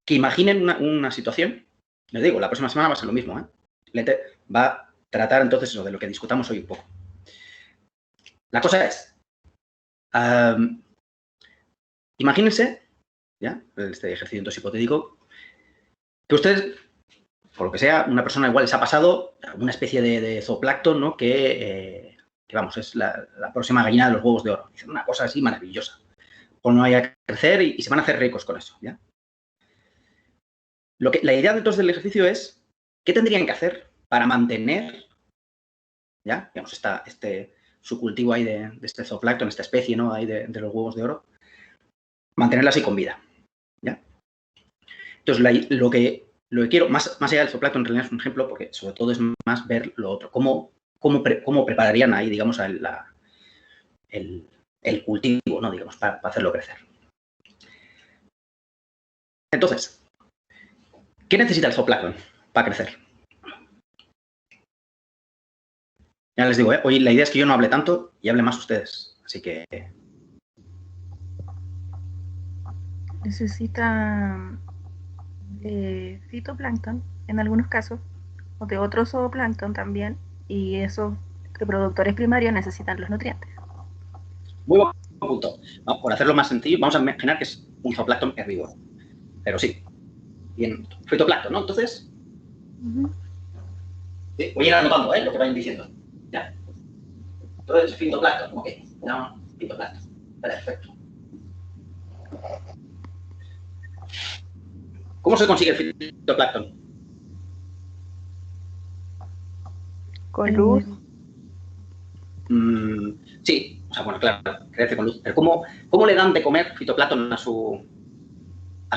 que imaginen una situación. Les digo, la próxima semana va a ser lo mismo, ¿eh? Va a tratar entonces eso de lo que discutamos hoy un poco. La cosa es, imagínense, ¿ya? Este ejercicio entonces hipotético, que ustedes, por lo que sea, una persona igual les ha pasado una especie de zooplancton, ¿no? Que vamos, es la próxima gallina de los huevos de oro. Dicen una cosa así maravillosa. Pues no vaya a crecer y se van a hacer ricos con eso, ¿ya? La idea entonces del ejercicio es, ¿qué tendrían que hacer para mantener, ya, digamos, su cultivo ahí de este zooplancton, esta especie, ¿no? Ahí de los huevos de oro, mantenerla así con vida, ¿ya? Entonces, lo que quiero, más allá del zooplancton, en realidad es un ejemplo, porque sobre todo es más ver lo otro, cómo prepararían ahí, digamos, el cultivo, ¿no? Digamos, para hacerlo crecer. Entonces, ¿qué necesita el zooplancton para crecer? Ya les digo, hoy la idea es que yo no hable tanto y hable más ustedes, así que... Necesita fitoplancton en algunos casos, o de otro zooplancton también, y esos reproductores primarios necesitan los nutrientes. Muy buen punto. Vamos, por hacerlo más sencillo, vamos a imaginar que es un zooplancton herbívoro. Pero sí, bien, fitoplancton, ¿no? Entonces, sí, voy a ir anotando, lo que vayan diciendo. ¿Ya? Entonces, fitoplancton, ok. No, fitoplancton. Perfecto. ¿Cómo se consigue el fitoplancton? Con luz. Sí, o sea, bueno, claro, crece con luz. Pero ¿cómo le dan de comer fitoplancton a su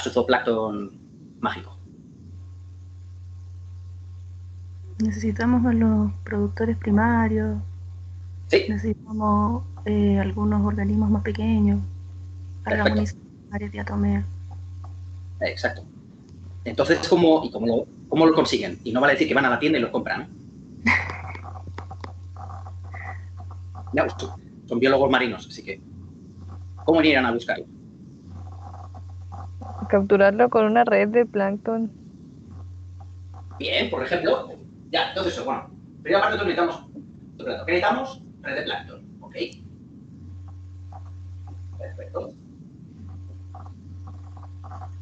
zooplancton mágico? Necesitamos a los productores primarios, Sí. necesitamos algunos organismos más pequeños para la munición de diatomea. Exacto. Entonces, ¿cómo lo consiguen? Y no vale decir que van a la tienda y lo compran, ¿no? Ya, son biólogos marinos, así que ¿cómo irían a buscarlo? Capturarlo con una red de plancton. Bien, por ejemplo, ya, entonces, bueno, primera parte necesitamos, ¿qué necesitamos? Red de plancton, ¿ok? Perfecto.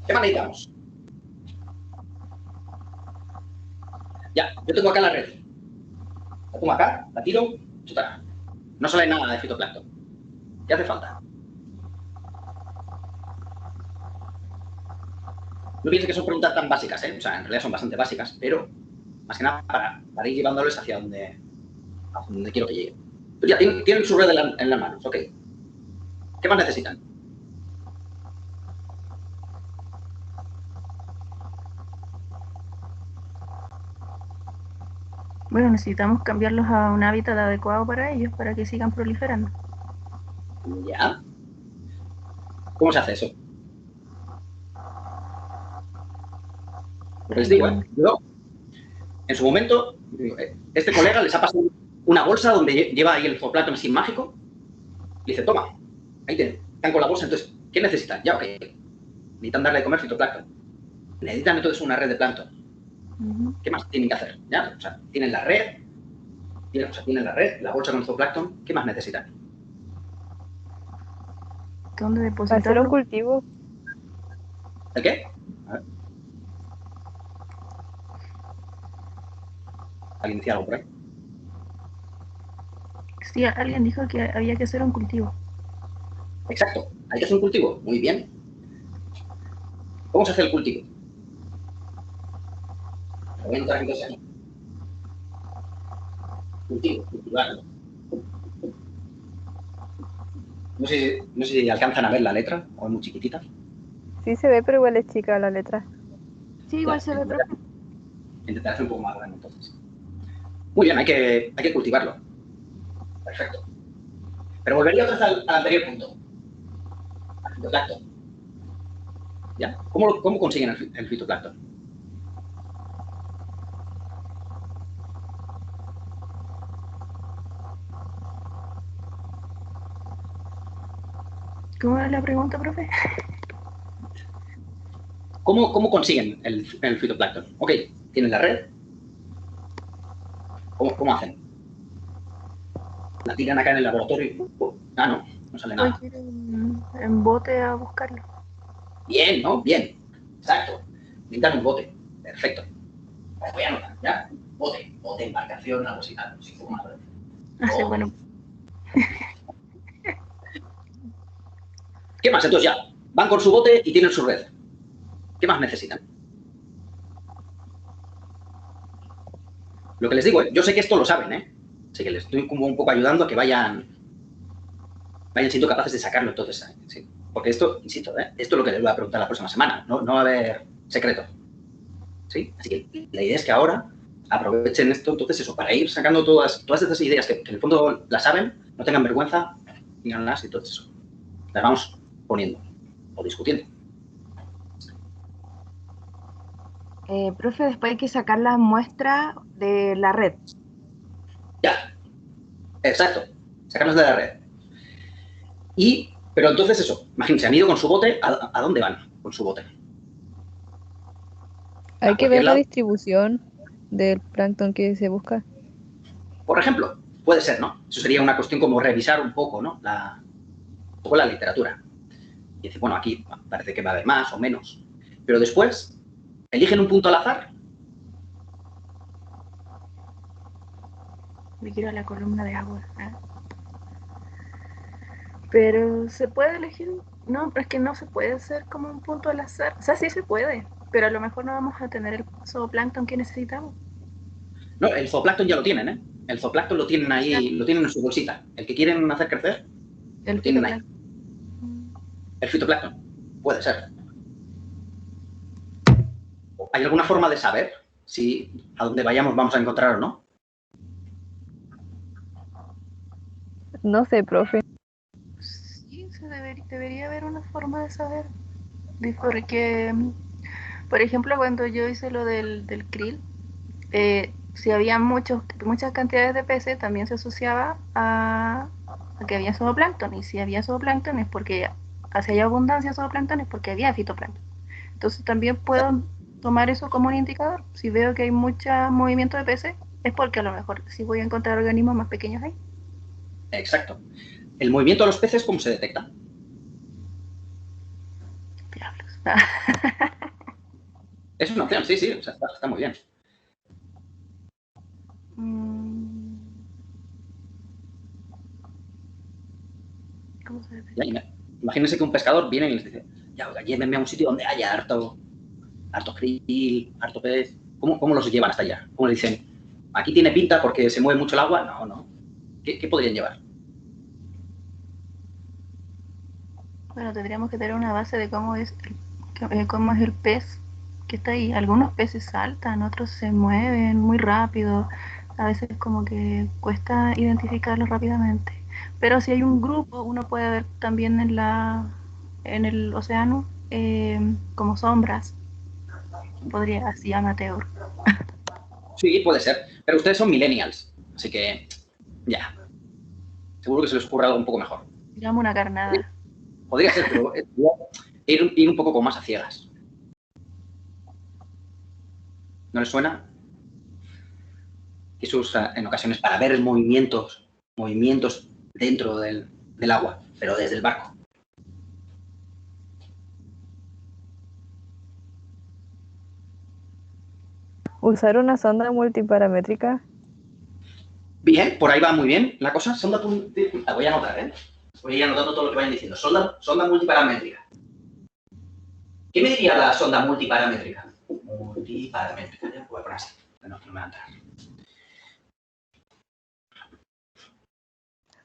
¿Qué más necesitamos? Ya, yo tengo acá la red. La pongo acá, la tiro, chuta. No sale nada de fitoplancton. ¿Qué hace falta? No pienses que son preguntas tan básicas, ¿eh? O sea, en realidad son bastante básicas, pero más que nada para ir llevándoles hacia donde quiero que lleguen. Pues ya, tienen su red en las manos, ok. ¿Qué más necesitan? Bueno, necesitamos cambiarlos a un hábitat adecuado para ellos, para que sigan proliferando. ¿Ya? ¿Cómo se hace eso? Porque les digo, yo, en su momento, este colega les ha pasado una bolsa donde lleva ahí el zooplancton así mágico. Y dice, toma, ahí están con la bolsa. Entonces, ¿qué necesitan? Ya, ok. Necesitan darle de comer fitoplancton. Necesitan entonces una red de plancton. ¿Qué más tienen que hacer? ¿Ya? O sea, tienen la red, la bolsa con el zooplancton. ¿Qué más necesitan? ¿Dónde Hacer un depositarlo? cultivo. ¿El qué? A ver. ¿Alguien decía algo por ahí? Sí, alguien dijo que había que hacer un cultivo. Exacto. Hay que hacer un cultivo. Muy bien. ¿Cómo se hace el cultivo? Lo voy a anotar entonces aquí. Cultivo, cultivarlo. No sé si alcanzan a ver la letra o es muy chiquitita. Sí se ve, pero igual es chica la letra. Sí, igual se ve, profe. Intentar hacer un poco más grande entonces. Muy bien, hay que cultivarlo. Perfecto. Pero volvería otra vez al anterior punto. Al fitoplancton. ¿Ya? ¿Cómo consiguen el fitoplancton? ¿Cómo era la pregunta, profe? ¿Cómo consiguen el fitoplancton? Ok, tienen la red. ¿Cómo hacen? La tiran acá en el laboratorio. No sale Hay nada. que ir en bote a buscarlo. Bien, ¿no? Bien. Exacto. Necesitan un bote. Perfecto. Voy a anotar, ¿ya? Bote, embarcación, algo así. Sí, como más. Así, bueno, ¿Qué más? Entonces ya, van con su bote y tienen su red. ¿Qué más necesitan? Lo que les digo, yo sé que esto lo saben, ¿eh? Así que les estoy como un poco ayudando a que vayan siendo capaces de sacarlo entonces. Sí. Porque esto, insisto, esto es lo que les voy a preguntar la próxima semana. No va a haber secreto. ¿Sí? Así que la idea es que ahora aprovechen esto, entonces eso, para ir sacando todas estas ideas que en el fondo las saben, no tengan vergüenza, díganlas y todo eso. Las vamos poniendo o discutiendo. Profe, después hay que sacar la muestra de la red. Ya, exacto, sacarlas de la red. Pero entonces eso, imagínense, han ido con su bote, ¿a dónde van con su bote? Hay A que cualquier ver la lado. distribución del plancton que se busca. Por ejemplo, puede ser, ¿no? Eso sería una cuestión como revisar un poco, ¿no? Un poco la literatura. Y decir, bueno, aquí parece que va a haber más o menos. Pero después, eligen un punto al azar. me quiero a la columna de agua. Pero se puede elegir, no, pero es que no se puede hacer como un punto al azar. O sea, sí se puede, pero a lo mejor no vamos a tener el zooplancton que necesitamos. No, el zooplancton ya lo tienen, ¿eh? El zooplancton lo tienen ahí, lo tienen en su bolsita. El que quieren hacer crecer, El lo tienen ahí. fitoplancton. El fitoplancton, puede ser. ¿Hay alguna forma de saber si a dónde vayamos vamos a encontrar o no? No sé, profe. Sí, debería haber una forma de saber. Porque, por ejemplo, cuando yo hice lo del krill, si había muchas cantidades de peces, también se asociaba a que había zooplancton. Y si había zooplancton es porque, si hay abundancia de zooplancton es porque había fitoplancton. Entonces también puedo tomar eso como un indicador. Si veo que hay mucho movimiento de peces, es porque a lo mejor sí voy a encontrar organismos más pequeños ahí. Exacto. ¿El movimiento de los peces cómo se detecta? Diablos. Es una opción, sí, o sea, está muy bien. ¿Cómo se Ya, detecta? imagínense que un pescador viene y les dice, ya, oiga, llévenme a un sitio donde haya harto krill, harto pez. ¿Cómo los llevan hasta allá? ¿Cómo le dicen? ¿Aquí tiene pinta porque se mueve mucho el agua? No. ¿Qué podrían llevar? Bueno, tendríamos que tener una base de cómo es el pez que está ahí. Algunos peces saltan, otros se mueven muy rápido. A veces como que cuesta identificarlos rápidamente. Pero si hay un grupo, uno puede ver también en el océano como sombras. Podría, así amateur. Sí, puede ser. Pero ustedes son millennials, así que ya. Seguro que se les ocurre algo un poco mejor. Digamos una carnada. Podría ser, pero ir un poco con más a ciegas. ¿No les suena? Que se usa en ocasiones para ver movimientos dentro del agua, pero desde el barco. Usar una sonda multiparamétrica. Bien, por ahí va muy bien la cosa. La voy a anotar, ¿eh? Voy a ir anotando todo lo que vayan diciendo. Sonda multiparamétrica. ¿Qué me diría la sonda multiparamétrica? Multiparamétrica, ya voy a poner así. No me va a entrar.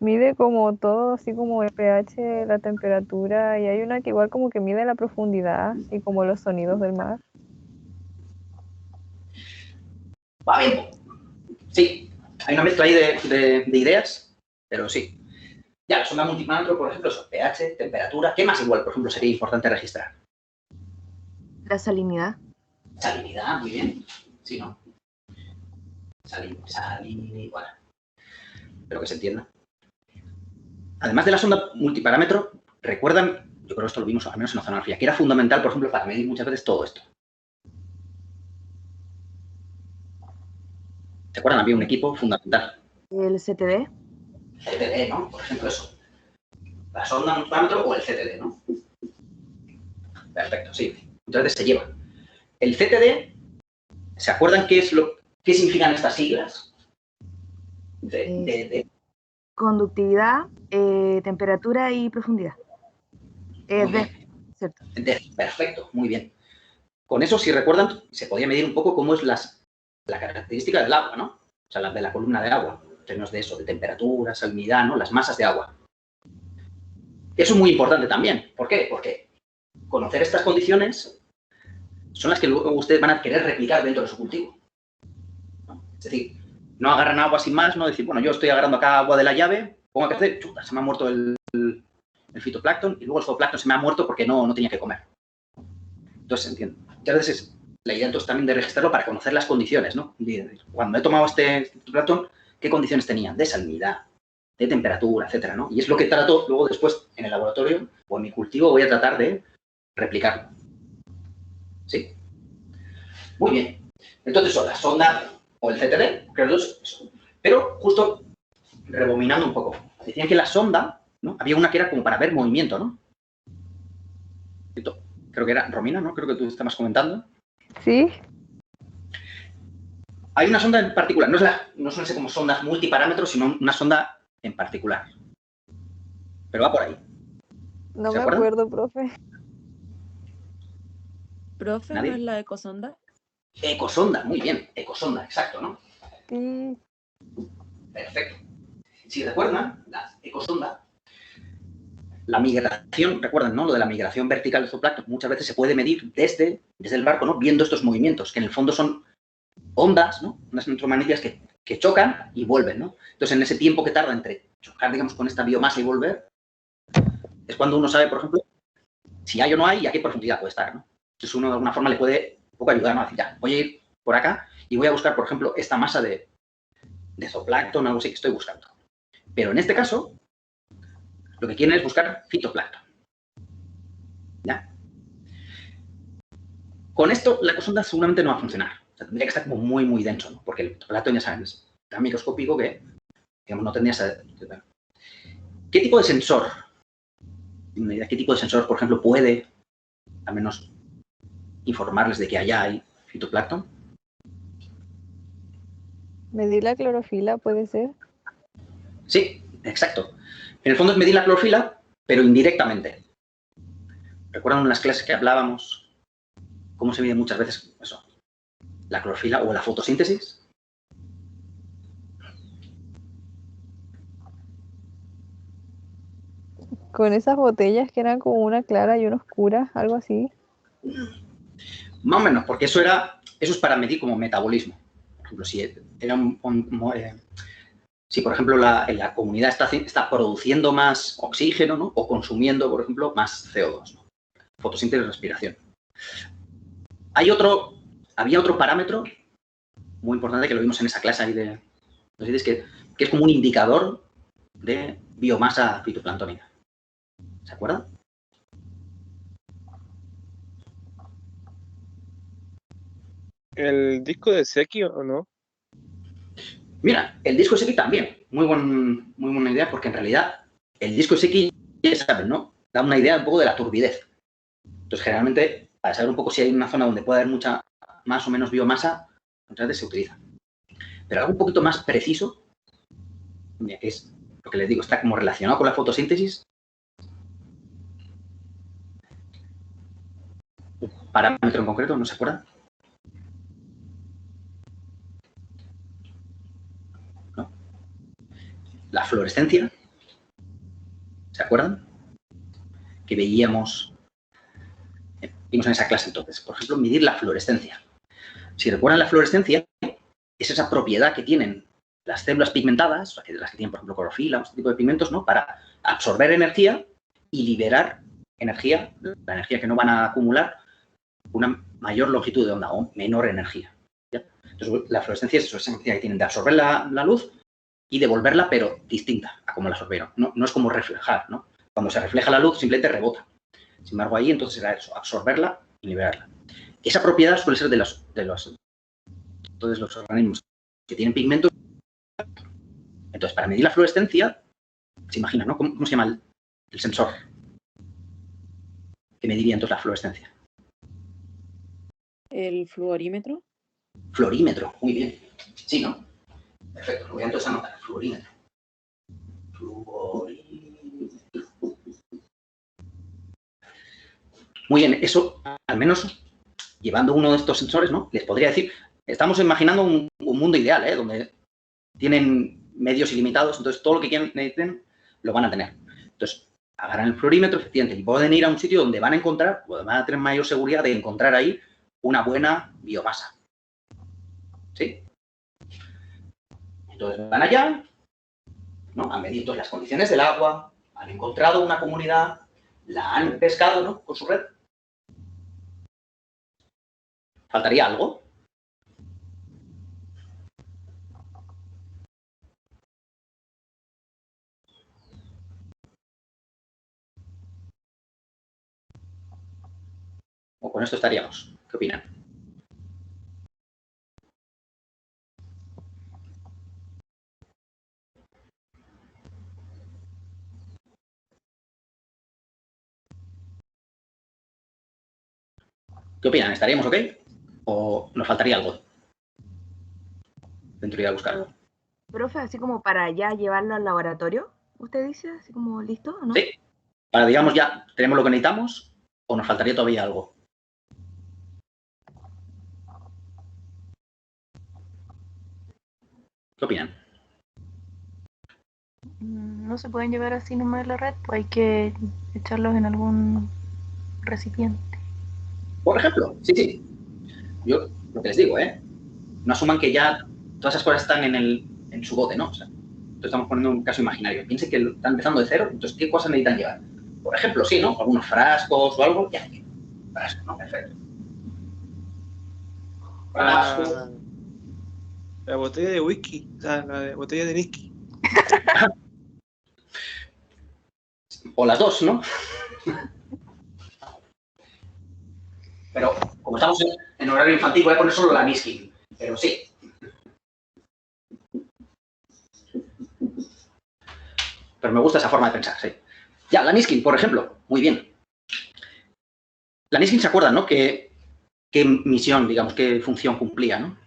Mide como todo, así como el pH, la temperatura, y hay una que igual como que mide la profundidad y como los sonidos del mar. Va bien. Sí, hay una mezcla ahí de ideas, pero sí. Ya, la sonda multiparamétrica, por ejemplo, son pH, temperatura. ¿Qué más igual, por ejemplo, sería importante registrar? La salinidad. Salinidad, muy bien. Sí, ¿no? Salinidad, bueno, pero que se entienda. Además de la sonda multiparámetro, ¿recuerdan yo creo que esto lo vimos al menos en oceanografía, que era fundamental, por ejemplo, para medir muchas veces todo esto. ¿Se acuerdan? Había un equipo fundamental. El CTD. CTD, ¿no? Por ejemplo, eso. La sonda, un parámetro o el CTD, ¿no? Perfecto, sí. Muchas veces se lleva. El CTD, ¿se acuerdan qué significan estas siglas? Conductividad, temperatura y profundidad. ¿Cierto? Perfecto, muy bien. Con eso, si recuerdan, se podía medir un poco cómo es la característica del agua, ¿no? O sea, de la columna de agua, en términos de eso, de temperatura, salinidad, ¿no? Las masas de agua. Eso es muy importante también. ¿Por qué? Porque conocer estas condiciones son las que luego ustedes van a querer replicar dentro de su cultivo, ¿no? Es decir, no agarran agua sin más, no decir, bueno, yo estoy agarrando acá agua de la llave, pongo a crecer, chuta, se me ha muerto el fitoplancton y luego el zooplancton se me ha muerto porque no tenía que comer. Entonces, entiendo. Muchas veces la idea entonces también de registrarlo para conocer las condiciones, ¿no? Cuando he tomado este fitoplancton, ¿qué condiciones tenían? De salinidad, de temperatura, etcétera, ¿no? Y es lo que trato luego después en el laboratorio o en mi cultivo voy a tratar de replicarlo. ¿Sí? Muy bien. Entonces son la sonda o el CTD, creo que eso. Pero justo rebobinando un poco, decían que la sonda, ¿no? Había una que era como para ver movimiento, ¿no? Creo que era Romina, ¿no? Creo que tú estabas comentando. Sí. Hay una sonda en particular, no suelen ser como sondas multiparámetros, sino una sonda en particular. Pero va por ahí. No me acuerdo, profe. ¿Profe, ¿Nadie? no es la ecosonda? Ecosonda, muy bien. Ecosonda, exacto, ¿no? Sí. Perfecto. Si recuerdan, la ecosonda, la migración, recuerdan, ¿no? Lo de la migración vertical de zooplancton, muchas veces se puede medir desde el barco, ¿no? Viendo estos movimientos, que en el fondo son ondas, ¿no? Unas electromagnéticas que chocan y vuelven, ¿no? Entonces, en ese tiempo que tarda entre chocar, digamos, con esta biomasa y volver, es cuando uno sabe, por ejemplo, si hay o no hay y a qué profundidad puede estar, ¿no? Entonces, uno de alguna forma le puede un poco ayudar, ¿no? A decir, ya, voy a ir por acá y voy a buscar, por ejemplo, esta masa de zooplancton, algo así que estoy buscando. Pero en este caso, lo que quieren es buscar fitoplancton. ¿Ya? Con esto, la ecosonda seguramente no va a funcionar. O sea, tendría que estar como muy, muy denso, ¿no? Porque el fitoplancton, ya saben, es tan microscópico que, digamos, no tendría esa... ¿Qué tipo de sensor? ¿Qué tipo de sensor, por ejemplo, puede, al menos, informarles de que allá hay fitoplancton? ¿Medir la clorofila puede ser? Sí, exacto. En el fondo es medir la clorofila, pero indirectamente. ¿Recuerdan en las clases que hablábamos cómo se mide muchas veces eso? La clorofila o la fotosíntesis. Con esas botellas que eran como una clara y una oscura, algo así. Más o menos, porque eso es para medir como metabolismo. Por ejemplo, si por ejemplo, la comunidad está produciendo más oxígeno, ¿no? O consumiendo, por ejemplo, más CO2, ¿no? Fotosíntesis y respiración. Había otro parámetro muy importante que lo vimos en esa clase ahí de los CITES, que es como un indicador de biomasa fitoplanctónica. ¿Se acuerdan? ¿El disco de Secchi o no? Mira, el disco Secchi también. Muy buena idea, porque en realidad el disco Secchi, ya saben, ¿no? Da una idea un poco de la turbidez. Entonces, generalmente, para saber un poco si hay una zona donde puede haber mucha más o menos biomasa, muchas veces se utiliza. Pero algo un poquito más preciso, que es lo que les digo, está como relacionado con la fotosíntesis. Parámetro en concreto, ¿no se acuerdan? ¿No? La fluorescencia. ¿Se acuerdan? Que vimos en esa clase entonces. Por ejemplo, medir la fluorescencia. Si recuerdan, la fluorescencia es esa propiedad que tienen las células pigmentadas, las que tienen, por ejemplo, clorofila o este tipo de pigmentos, ¿no? Para absorber energía y liberar energía, la energía que no van a acumular, una mayor longitud de onda o menor energía. ¿Ya? Entonces, la fluorescencia es esa energía que tienen de absorber la luz y devolverla, pero distinta a como la absorbieron. No es como reflejar, ¿no? Cuando se refleja la luz, simplemente rebota. Sin embargo, ahí entonces era eso, absorberla y liberarla. Esa propiedad suele ser de los organismos que tienen pigmentos. Entonces, para medir la fluorescencia, se imagina, ¿no? ¿Cómo se llama el sensor que mediría entonces la fluorescencia? ¿El fluorímetro? Fluorímetro, muy bien. Sí, ¿no? Perfecto, lo voy a entonces anotar, fluorímetro. Muy bien, eso, al menos, llevando uno de estos sensores, ¿no? Les podría decir, estamos imaginando un mundo ideal, ¿eh? Donde tienen medios ilimitados, entonces todo lo que necesiten lo van a tener. Entonces, agarran el fluorímetro, efectivamente, y pueden ir a un sitio donde van a encontrar, o van a tener mayor seguridad de encontrar ahí una buena biomasa. ¿Sí? Entonces, van allá, ¿no? Han medido las condiciones del agua, han encontrado una comunidad, la han pescado, ¿no? Con su red. ¿Faltaría algo? ¿O con esto estaríamos? ¿Qué opinan? ¿Qué opinan? ¿Estaríamos ok? ¿O nos faltaría algo? Dentro de ir a buscarlo. Profe, así como para ya llevarlo al laboratorio, ¿usted dice? Así como listo, ¿o no? Sí. Para, digamos, ya tenemos lo que necesitamos o nos faltaría todavía algo. ¿Qué opinan? No se pueden llevar así nomás de la red, pues hay que echarlos en algún recipiente. Por ejemplo, sí. Yo lo que les digo, no asuman que ya todas esas cosas están en su bote, ¿no? O sea, entonces estamos poniendo un caso imaginario. Piensen que están empezando de cero, entonces ¿qué cosas necesitan llevar? Por ejemplo, sí, ¿no? Algunos frascos o algo, ya. Frascos, ¿no? Perfecto. Frascos. La botella de whisky, o sea, la botella de whisky. O las dos, ¿no? Pero como estamos en horario infantil, voy a poner solo la Niskin. Pero sí. Pero me gusta esa forma de pensar, sí. Ya, la Niskin, por ejemplo. Muy bien. La Niskin se acuerdan, ¿no? ¿Qué misión, digamos, qué función cumplía, ¿no?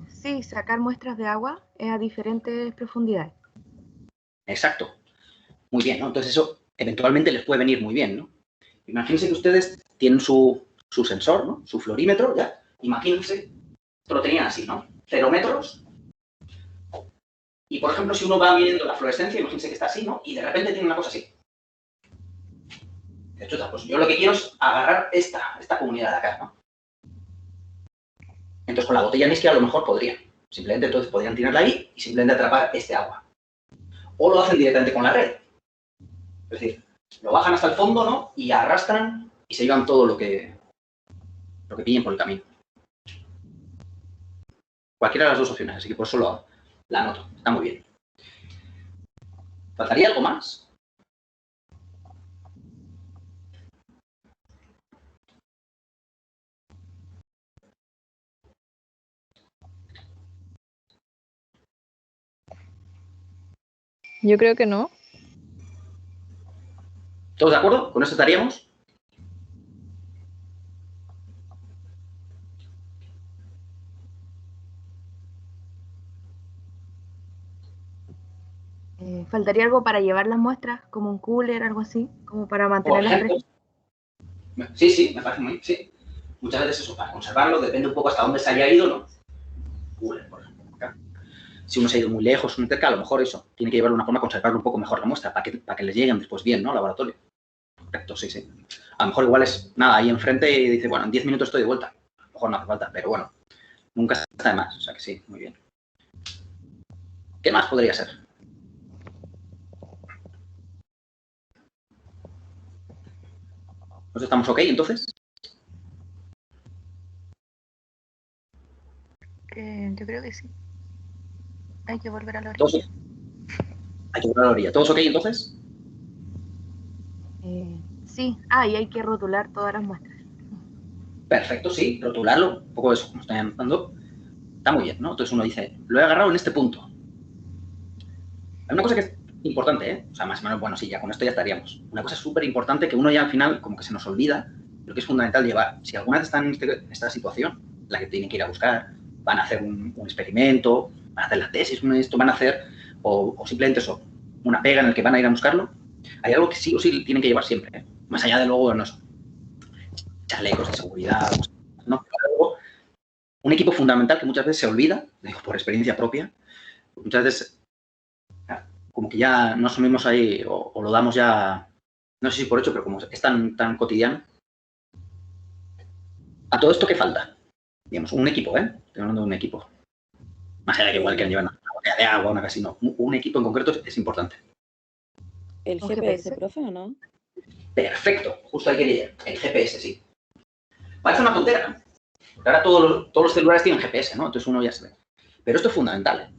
Sí, sacar muestras de agua a diferentes profundidades. Exacto. Muy bien, ¿no? Entonces eso eventualmente les puede venir muy bien, ¿no? Imagínense que ustedes tienen su sensor, ¿no? Su fluorímetro, ya. Imagínense, esto lo tenían así, ¿no? 0 metros. Y, por ejemplo, si uno va midiendo la fluorescencia, imagínense que está así, ¿no? Y de repente tiene una cosa así. De hecho, pues yo lo que quiero es agarrar esta comunidad de acá, ¿no? Entonces, con la botella Niskin a lo mejor podrían. Simplemente, entonces, podrían tirarla ahí y simplemente atrapar este agua. O lo hacen directamente con la red. Es decir, lo bajan hasta el fondo, ¿no? Y arrastran y se llevan todo lo que pillen por el camino. Cualquiera de las dos opciones, así que por eso la anoto. Está muy bien. ¿Faltaría algo más? Yo creo que no. ¿Todos de acuerdo? ¿Con esto estaríamos? ¿Faltaría algo para llevar las muestras, como un cooler, algo así, como para mantenerlas frescas? Sí, me parece muy... Sí. Muchas veces eso, para conservarlo, depende un poco hasta dónde se haya ido, ¿no? Cooler, por ejemplo. Acá. Si uno se ha ido muy lejos, muy cerca, a lo mejor eso. Tiene que llevar una forma de conservarlo un poco mejor la muestra, para que les lleguen después bien, ¿no? Al laboratorio. Correcto, sí. A lo mejor igual es, nada, ahí enfrente y dice, bueno, en 10 minutos estoy de vuelta. A lo mejor no hace falta, pero bueno, nunca está de más. O sea que sí, muy bien. ¿Qué más podría ser? ¿Nos estamos ok, entonces? Yo creo que sí. Hay que volver a la orilla. ¿Todos? Hay que volver a la orilla. ¿Todos ok, entonces? Sí, y hay que rotular todas las muestras. Perfecto, sí, rotularlo, un poco eso, como estoy anotando, está muy bien, ¿no? Entonces uno dice, lo he agarrado en este punto. Hay una cosa que es importante, ¿eh? O sea, más o menos, bueno, sí, ya con esto ya estaríamos. Una cosa súper importante que uno ya al final como que se nos olvida, lo que es fundamental llevar. Si alguna vez están en esta situación, la que tienen que ir a buscar, van a hacer un experimento, van a hacer la tesis, esto van a hacer, o simplemente eso, una pega en el que van a ir a buscarlo, hay algo que sí o sí tienen que llevar siempre, ¿eh? Más allá de luego, no sé, chalecos de seguridad, ¿no? Pero luego, un equipo fundamental que muchas veces se olvida, digo, por experiencia propia, muchas veces como que ya no asumimos ahí o lo damos ya, no sé si por hecho, pero como es tan cotidiano. A todo esto, ¿qué falta? Digamos, un equipo, ¿eh? Estoy hablando de un equipo. Más allá de que igual que llevan una botella de agua, una casino. Un equipo en concreto es importante. ¿El ¿Un GPS, GPS? profe, o no? Perfecto, justo ahí quería ir. El GPS, sí. Parece una tontera. Porque ahora todos los celulares tienen GPS, ¿no? Entonces uno ya se ve. Pero esto es fundamental, ¿eh?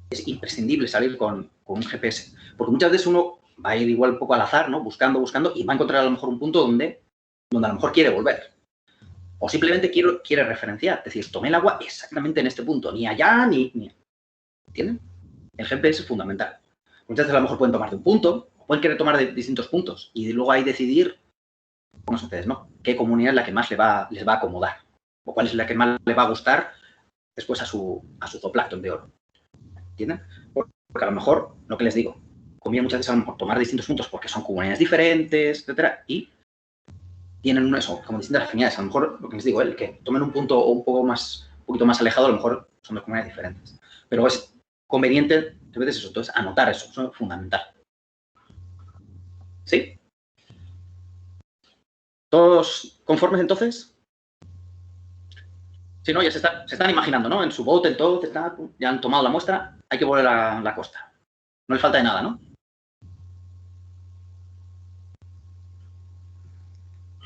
Es imprescindible salir con un GPS. Porque muchas veces uno va a ir igual un poco al azar, ¿no? Buscando, y va a encontrar a lo mejor un punto donde a lo mejor quiere volver. O simplemente quiere referenciar. Es decir, tomé el agua exactamente en este punto. Ni allá, ni... ¿Entienden? El GPS es fundamental. Muchas veces a lo mejor pueden tomar de un punto, o pueden querer tomar de distintos puntos. Y luego ahí decidir, no sé ustedes, ¿no? ¿Qué comunidad es la que más les va a acomodar? O cuál es la que más le va a gustar después a su zooplancton de oro. ¿Entienden? Porque a lo mejor, lo que les digo, conviene muchas veces a lo mejor tomar distintos puntos porque son comunidades diferentes, etcétera, y tienen eso, como distintas afinidades. A lo mejor, lo que les digo, el que tomen un punto o un poquito más alejado, a lo mejor son dos comunidades diferentes. Pero es conveniente, a veces eso, entonces anotar eso es fundamental. ¿Sí? ¿Todos conformes entonces? Sí, ¿no? Ya se están imaginando, ¿no? En su bote, en todo, ya han tomado la muestra, hay que volver a la costa. No les falta de nada, ¿no?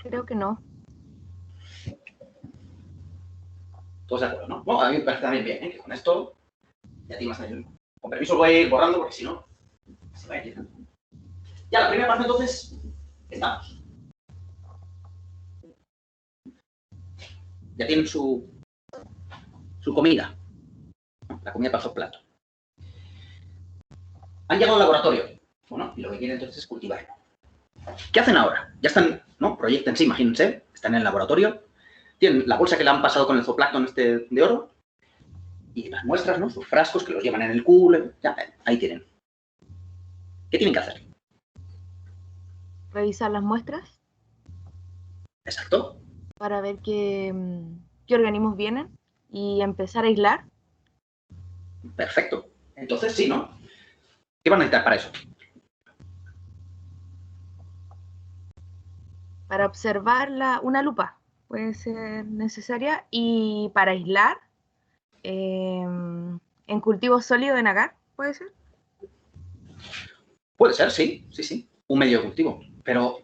Creo que no. Todos de acuerdo, ¿no? Bueno, a mí me parece también bien, ¿eh? Que con esto ya tienes más. Con permiso lo voy a ir borrando porque si no, se va a ir llenando. Ya, la primera parte entonces, estamos. Ya tienen su comida, ¿no? La comida para su plato. Han llegado al laboratorio. Bueno, y lo que quieren entonces es cultivarlo. ¿Qué hacen ahora? Ya están, ¿no? Proyectense, imagínense, están en el laboratorio, tienen la bolsa que le han pasado con el zooplancton de oro y las muestras, ¿no? Sus frascos que los llevan en el cooler, ya, ahí tienen. ¿Qué tienen que hacer? Revisar las muestras Exacto. para ver qué organismos vienen y empezar a aislar. Perfecto. Entonces, sí, ¿no? ¿Qué van a necesitar para eso? Para observar una lupa puede ser necesaria y para aislar en cultivo sólido en agar, ¿puede ser? Puede ser, sí. Un medio de cultivo. Pero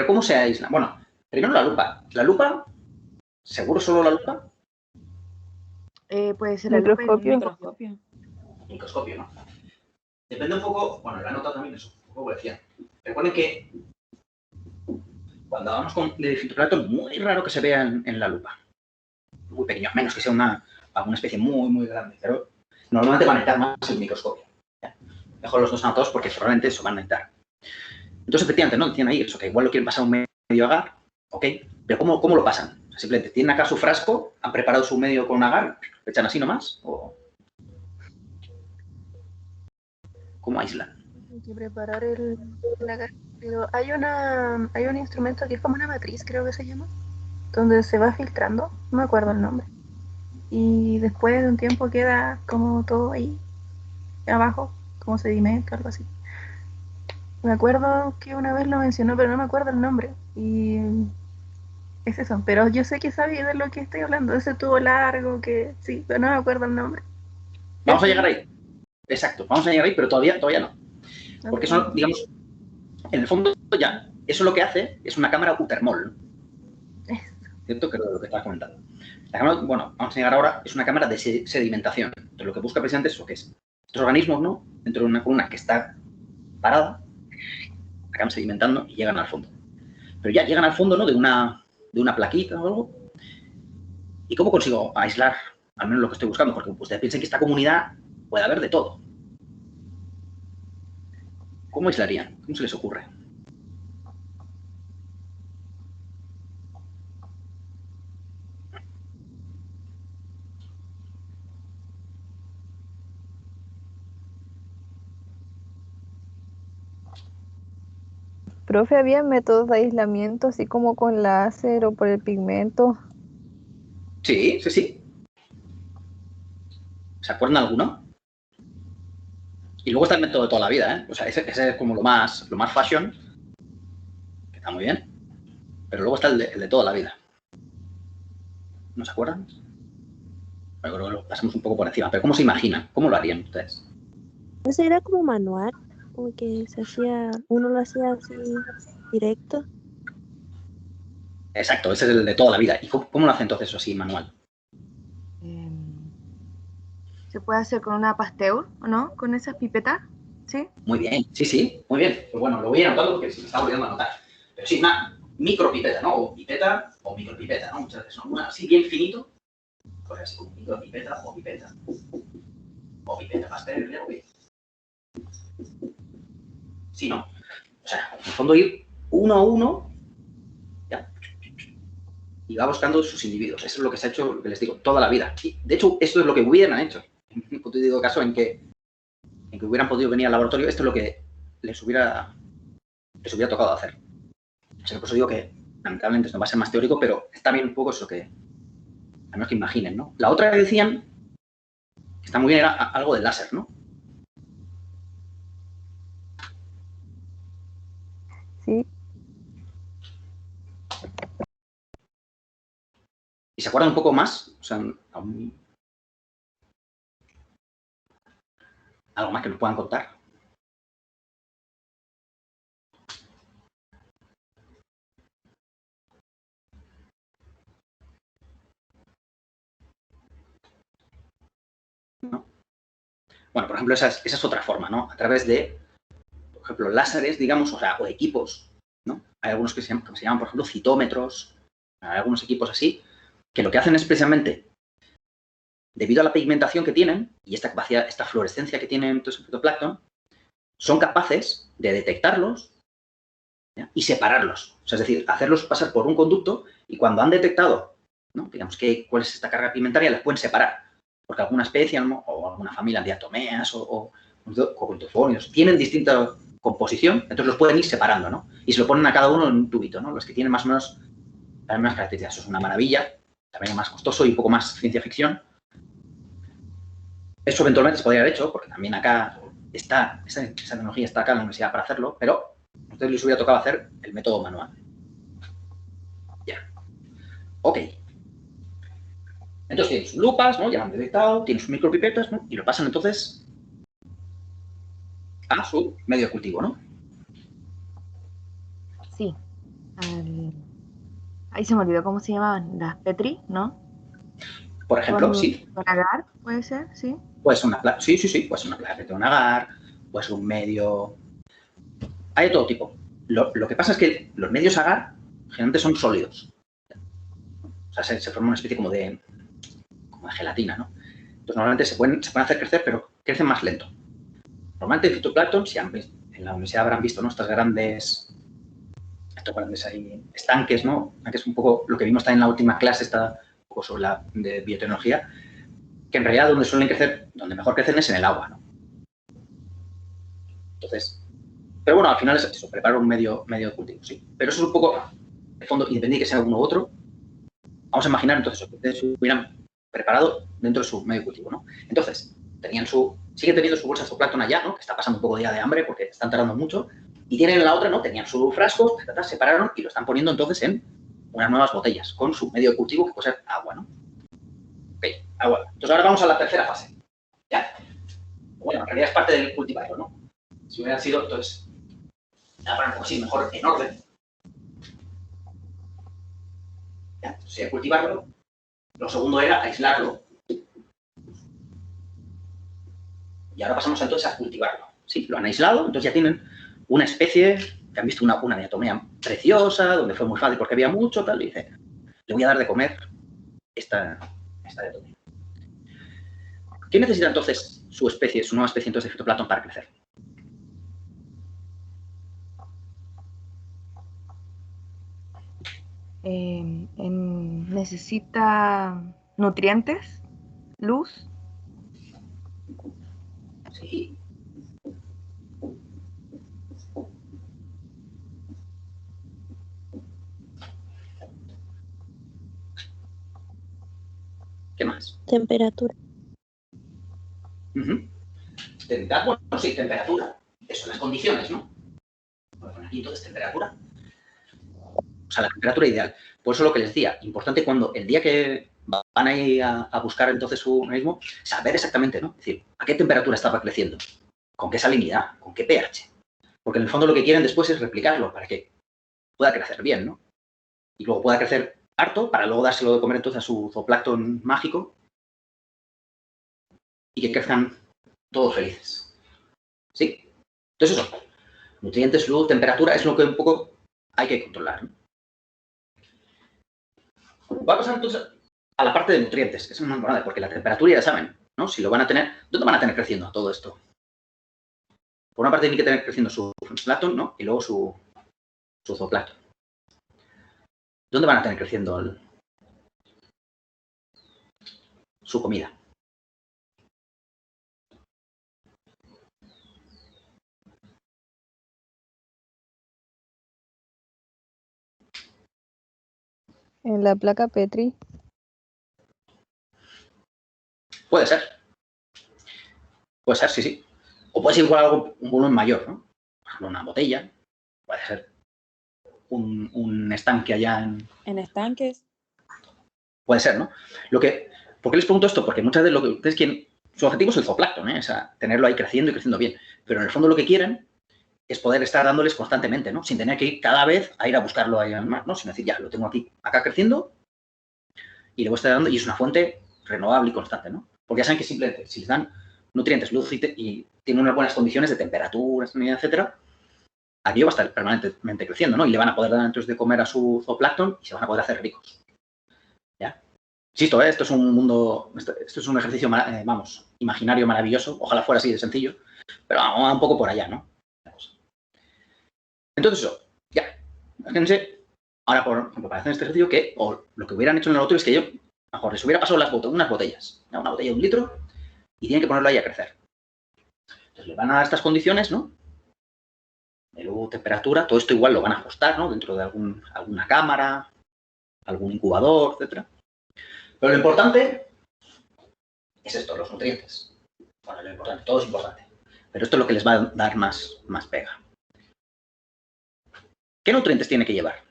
¿cómo se aísla? Bueno, primero la lupa. ¿La lupa? ¿Seguro solo la lupa? Puede ser la lupa y Un Microscopio. microscopio. Microscopio, ¿no? Depende un poco, bueno, la nota también eso, un poco decía. Recuerden que cuando hablamos de fitoplancton, muy raro que se vea en la lupa. Muy pequeño, a menos que sea alguna especie muy, muy grande. Pero normalmente van a necesitar más el microscopio. ¿Ya? Mejor los dos anotados porque probablemente eso van a necesitar. Entonces, efectivamente, ¿no? Decían ahí eso, que igual lo quieren pasar un medio agar, ¿ok? Pero ¿cómo lo pasan? O sea, simplemente tienen acá su frasco, han preparado su medio con un agar, lo echan así nomás, o ¿cómo aíslan? Hay que preparar el agar. Pero hay un instrumento que es como una matriz, creo que se llama, donde se va filtrando, no me acuerdo el nombre. Y después de un tiempo queda como todo ahí abajo, como sedimento, algo así. Me acuerdo que una vez lo mencionó, pero no me acuerdo el nombre. Y es eso. Pero yo sé que sabía de lo que estoy hablando. Ese tubo largo que sí, pero no me acuerdo el nombre. Vamos a llegar ahí. Exacto, vamos a llegar ahí, pero todavía no. Porque Ok. eso, digamos, en el fondo ya, eso lo que hace es una cámara Utermol. ¿Cierto? Que es lo que estaba comentando. La cámara, bueno, vamos a llegar ahora, es una cámara de sedimentación. Entonces, lo que busca precisamente es lo que es estos organismos, ¿no? Dentro de una columna que está parada, acaban sedimentando y llegan al fondo. Pero ya llegan al fondo, ¿no? De una plaquita o algo. ¿Y cómo consigo aislar, al menos lo que estoy buscando? Porque ustedes piensen que esta comunidad puede haber de todo. ¿Cómo aislarían? ¿Cómo se les ocurre? Profe, ¿había métodos de aislamiento así como con láser o por el pigmento? Sí, sí, sí. ¿Se acuerdan alguno? Y luego está el método de toda la vida, ¿eh? O sea, ese es como lo más fashion, que está muy bien. Pero luego está el de toda la vida. ¿No se acuerdan? Yo creo que lo pasamos un poco por encima. Pero ¿cómo se imaginan? ¿Cómo lo harían ustedes? Eso era como manual, como que se hacía, uno lo hacía así directo. Exacto, ese es el de toda la vida. ¿Y cómo lo hace entonces eso así, manual? ¿Se puede hacer con una Pasteur o no? ¿Con esas pipetas? ¿Sí? Muy bien, sí, sí, muy bien. Pues bueno, lo voy anotando porque se me está olvidando anotar. Pero sí, una micropipeta, ¿no? O pipeta o micropipeta, ¿no? Muchas veces son una así bien finito. Pues así como micropipeta o pipeta. O pipeta Pasteur, o bien. Sí, ¿no? O sea, en el fondo ir uno a uno, ¿ya? Y va buscando sus individuos. Eso es lo que se ha hecho, lo que les digo, toda la vida. Y, de hecho, esto es lo que hubieran hecho. En un hipotético caso en que hubieran podido venir al laboratorio, esto es lo que les hubiera tocado hacer. O sea, por eso digo que, lamentablemente, esto va a ser más teórico, pero está bien un poco eso que, al menos que imaginen, ¿no? La otra que decían, que está muy bien, era algo del láser, ¿no? Sí. ¿Y se acuerdan un poco más? O sea, algo más que nos puedan contar. ¿No? Bueno, por ejemplo, esa es otra forma, ¿no? A través de, por ejemplo, láseres, digamos, o equipos, ¿no? Hay algunos que se llaman, por ejemplo, citómetros, hay algunos equipos así, que lo que hacen es precisamente, debido a la pigmentación que tienen y esta capacidad, esta fluorescencia que tienen todo ese fitoplancton, son capaces de detectarlos, ¿ya? Y separarlos. O sea, es decir, hacerlos pasar por un conducto y cuando han detectado, ¿no? Digamos, cuál es esta carga pigmentaria, las pueden separar. Porque alguna especie, ¿no? O alguna familia de diatomeas o cocultofonios tienen distinta composición, entonces los pueden ir separando, ¿no? Y se lo ponen a cada uno en un tubito, ¿no? Los que tienen más o menos las mismas características. Eso es una maravilla, también más costoso y un poco más ciencia ficción. Eso eventualmente se podría haber hecho, porque también acá está, esa tecnología está acá en la universidad para hacerlo, pero a ustedes les hubiera tocado hacer el método manual. Ya. Ok. Entonces tienen sus lupas, ¿no? Ya lo han detectado, tienen sus micropipetas, ¿no? Y lo pasan entonces a su medio de cultivo, ¿no? Sí. Ahí se me olvidó cómo se llamaban, las Petri, ¿no? Por ejemplo, sí. Con agar, puede ser, sí. Puede ser una placa, sí, puede ser una placa de un agar, puede ser un medio. Hay de todo tipo. Lo que pasa es que los medios agar generalmente son sólidos. O sea, se forma una especie como de gelatina, ¿no? Entonces, normalmente se pueden hacer crecer, pero crecen más lento. Normalmente el fitoplancton, si en la universidad habrán visto, ¿no? Estos grandes ahí, estanques, ¿no? Que es un poco lo que vimos también en la última clase, un poco sobre la de biotecnología, que en realidad donde suelen crecer, donde mejor crecen es en el agua, ¿no? Entonces, pero bueno, al final es eso, preparar un medio de cultivo, sí. Pero eso es un poco, de fondo, independiente de que sea uno u otro, vamos a imaginar entonces que ustedes hubieran preparado dentro de su medio de cultivo, ¿no? Entonces, siguen teniendo su bolsa de zooplancton allá, ¿no? Que está pasando un poco día de hambre porque están tardando mucho. Y tienen en la otra, ¿no? Tenían su frasco, separaron y lo están poniendo entonces en unas nuevas botellas con su medio de cultivo que puede ser agua, ¿no? Ok, agua. Entonces ahora vamos a la tercera fase. ¿Ya? Bueno, en realidad es parte del cultivarlo, ¿no? Si hubiera sido, entonces, para un poco así, mejor en orden. ¿Ya? Entonces, cultivarlo. Lo segundo era aislarlo. Y ahora pasamos entonces a cultivarlo. Sí, lo han aislado, entonces ya tienen una especie que han visto una anatomía preciosa, donde fue muy fácil porque había mucho, tal, y dice, le voy a dar de comer esta anatomía. ¿Qué necesita entonces su nueva especie entonces de fitoplancton para crecer? Necesita nutrientes, luz. Sí. ¿Qué más? Temperatura. Bueno, sí, temperatura. Eso, las condiciones, ¿no? Voy a poner aquí entonces temperatura. O sea, la temperatura ideal. Por eso lo que les decía, importante cuando el día que van a ir a buscar entonces su organismo, saber exactamente, ¿no? Es decir, a qué temperatura estaba creciendo, con qué salinidad, con qué pH. Porque en el fondo lo que quieren después es replicarlo para que pueda crecer bien, ¿no? Y luego pueda crecer harto para luego dárselo de comer entonces a su zooplancton mágico y que crezcan todos felices. ¿Sí? Entonces eso, nutrientes, luz, temperatura, es lo que un poco hay que controlar, ¿no? Va a pasar entonces a la parte de nutrientes, que es muy importante, porque la temperatura ya saben, ¿no? Si lo van a tener, ¿dónde van a tener creciendo todo esto? Por una parte tiene que tener creciendo su plancton, ¿no? Y luego su zooplancton. ¿Dónde van a tener creciendo su comida? En la placa Petri. Puede ser. Puede ser, sí, sí. O puede ser igual algo, un volumen mayor, ¿no? Por ejemplo, una botella. Puede ser un estanque allá en estanques. Puede ser, ¿no? ¿Por qué les pregunto esto? Porque muchas veces lo que ustedes quieren, su objetivo es el zooplancton, ¿eh? O sea, tenerlo ahí creciendo y creciendo bien. Pero en el fondo lo que quieren es poder estar dándoles constantemente, ¿no? Sin tener que ir cada vez a ir a buscarlo ahí más, ¿no? Sino decir, ya, lo tengo aquí, acá creciendo y le voy a estar dando, y es una fuente renovable y constante, ¿no? Porque ya saben que simplemente si les dan nutrientes, luz y tienen unas buenas condiciones de temperatura, etcétera, aquello va a estar permanentemente creciendo, ¿no? Y le van a poder dar entonces de comer a su zooplancton y se van a poder hacer ricos. ¿Ya? Insisto, esto es un mundo, esto es un ejercicio, vamos, imaginario maravilloso. Ojalá fuera así de sencillo, pero vamos un poco por allá, ¿no? Entonces eso, ya. Fíjense, ahora por ejemplo, para hacer este ejercicio, que o lo que hubieran hecho en el otro es que yo, mejor les hubiera pasado unas botellas, ¿no? Una botella de 1 litro, y tienen que ponerlo ahí a crecer. Entonces le van a dar estas condiciones, ¿no? De luz, temperatura, todo esto igual lo van a ajustar, ¿no? Dentro de alguna cámara, algún incubador, etcétera. Pero lo importante es esto, los nutrientes. Bueno, lo importante, todo es importante. Pero esto es lo que les va a dar más pega. ¿Qué nutrientes tiene que llevar?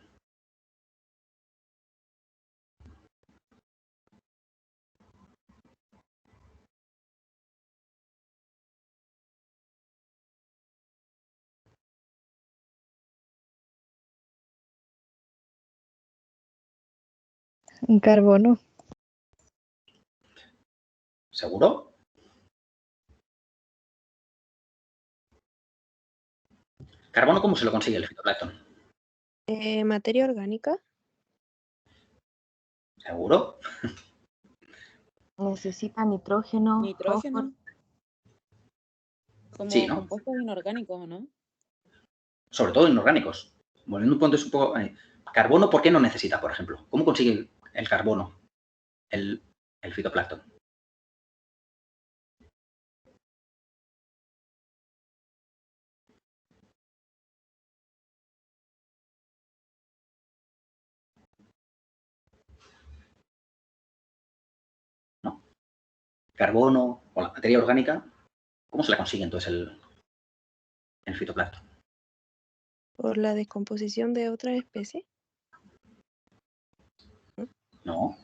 Un carbono. ¿Seguro? ¿Carbono cómo se lo consigue el fitoplancton? Materia orgánica. ¿Seguro? Necesita nitrógeno. Nitrógeno. Como Sí, ¿no? compuestos inorgánicos, ¿o no? Sobre todo inorgánicos. Volviendo un punto es un poco... ¿Carbono por qué no necesita, por ejemplo? ¿Cómo consigue el carbono el fitoplancton? ¿No? Carbono o la materia orgánica, ¿cómo se la consigue entonces el fitoplancton? Por la descomposición de otras especies. No,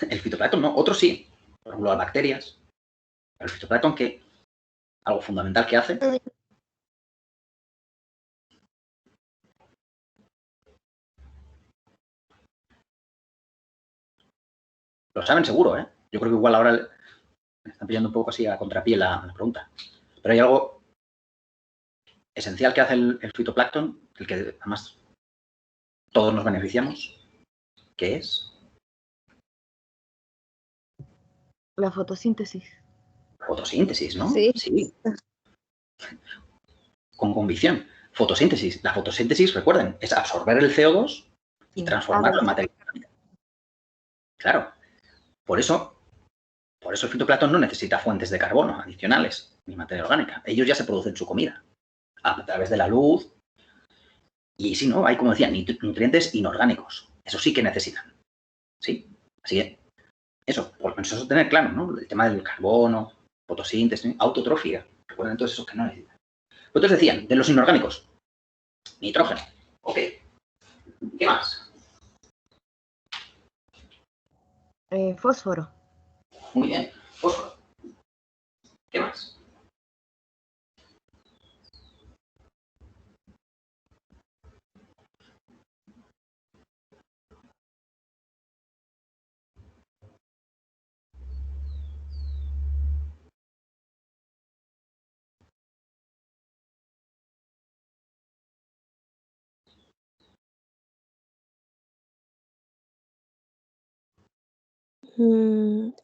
el fitoplancton no, otros sí. Por ejemplo, las bacterias. Pero el fitoplancton, ¿qué? Algo fundamental que hace. Lo saben seguro, ¿eh? Yo creo que igual ahora me están pillando un poco así a contrapié la pregunta. Pero hay algo esencial que hace el fitoplancton, el que además todos nos beneficiamos, ¿qué es? La fotosíntesis. Fotosíntesis, ¿no? Sí. Sí. Con convicción. Fotosíntesis. La fotosíntesis, recuerden, es absorber el CO2 y transformarlo en materia orgánica. Claro. Por eso el fitoplancton no necesita fuentes de carbono adicionales ni materia orgánica. Ellos ya se producen su comida a través de la luz. Y sí, ¿no? Hay, como decía, nutrientes inorgánicos. Eso sí que necesitan. ¿Sí? Así que eso, por lo menos eso tener claro, ¿no? El tema del carbono, fotosíntesis, autotrofia. Recuerden todos esos que no necesitan. Otros decían, de los inorgánicos, nitrógeno. Ok. ¿Qué más? Fósforo. Muy bien. Fósforo. ¿Qué más?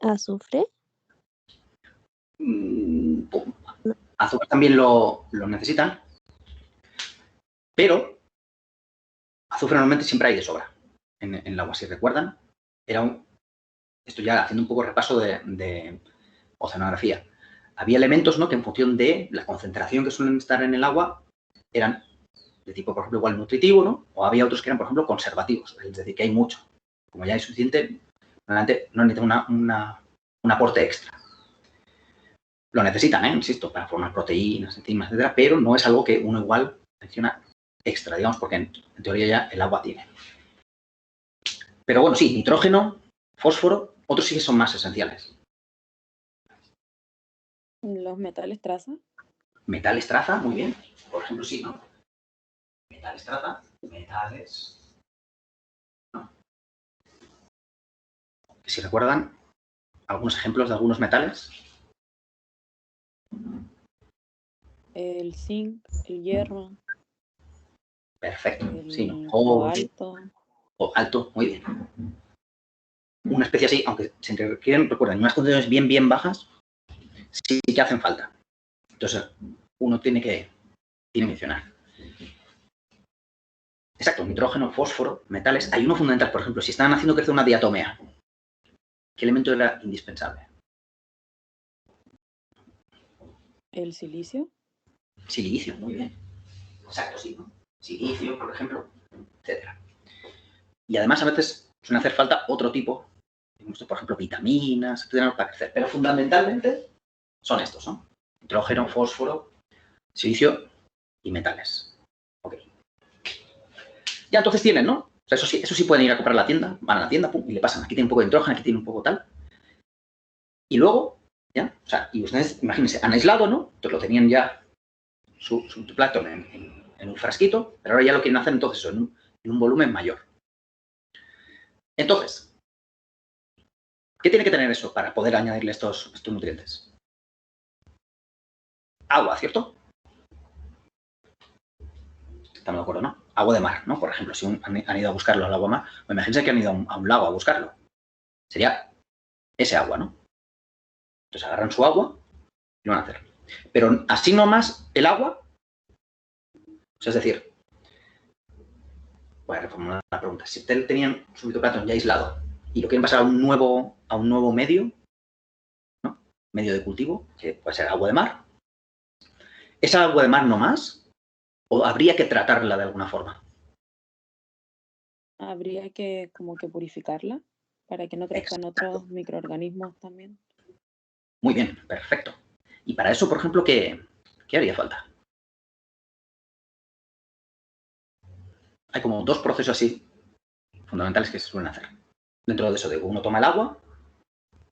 ¿Azufre? Azúcar también lo necesitan, pero azufre normalmente siempre hay de sobra en el agua. Si recuerdan, esto ya haciendo un poco repaso de oceanografía. Había elementos, ¿no?, que en función de la concentración que suelen estar en el agua eran de tipo, por ejemplo, igual nutritivo, ¿no? O había otros que eran, por ejemplo, conservativos. Es decir, que hay mucho. Como ya hay suficiente, normalmente no necesitan un aporte extra. Lo necesitan, insisto, para formar proteínas, enzimas, etcétera, pero no es algo que uno igual menciona extra, digamos, porque en teoría ya el agua tiene. Pero bueno, sí, nitrógeno, fósforo, otros sí que son más esenciales. Los metales traza. Metales traza, muy bien. Por ejemplo, sí, ¿no? Metales traza, metales. ¿No? Si recuerdan, algunos ejemplos de algunos metales. El zinc, el hierro, Perfecto, el sí, ¿no? cobalto. O alto, muy bien. Una especie así, aunque se requieren, recuerden, unas condiciones bien bajas, sí que hacen falta. Entonces, uno tiene que mencionar. Exacto, nitrógeno, fósforo, metales. Hay uno fundamental, por ejemplo, si están haciendo crecer una diatomea, ¿qué elemento era indispensable? El silicio. Silicio, muy bien. Exacto, sí, ¿no? Silicio, por ejemplo, etcétera. Y además a veces suele hacer falta otro tipo, por ejemplo, vitaminas, etcétera, para crecer. Pero fundamentalmente son estos, ¿no? Nitrógeno, fósforo, silicio y metales. Ok. Ya entonces tienen, ¿no? O sea, eso sí pueden ir a comprar a la tienda, van a la tienda, pum, y le pasan. Aquí tiene un poco de nitrógeno, aquí tiene un poco tal. Y luego, ¿ya? O sea, y ustedes, imagínense, han aislado, ¿no? Entonces lo tenían ya su fitoplancton en un frasquito, pero ahora ya lo quieren hacer entonces eso, en un volumen mayor. Entonces, ¿qué tiene que tener eso para poder añadirle estos nutrientes? Agua, ¿cierto? Estamos de acuerdo, ¿no? Agua de mar, ¿no? Por ejemplo, si han ido a buscarlo al agua mar, o imagínense que han ido a un lago a buscarlo. Sería ese agua, ¿no? Entonces agarran su agua y lo van a hacer. Pero así nomás el agua, o sea, es decir, voy a reformular la pregunta. Si ustedes tenían su fitoplancton ya aislado y lo quieren pasar a un nuevo medio, ¿no? Medio de cultivo, que puede ser agua de mar, ¿esa agua de mar no más? ¿O habría que tratarla de alguna forma? Habría que como que purificarla para que no crezcan otros microorganismos también. Muy bien, perfecto. Y para eso, por ejemplo, ¿qué haría falta? Hay como dos procesos así fundamentales que se suelen hacer. Dentro de eso, de uno toma el agua,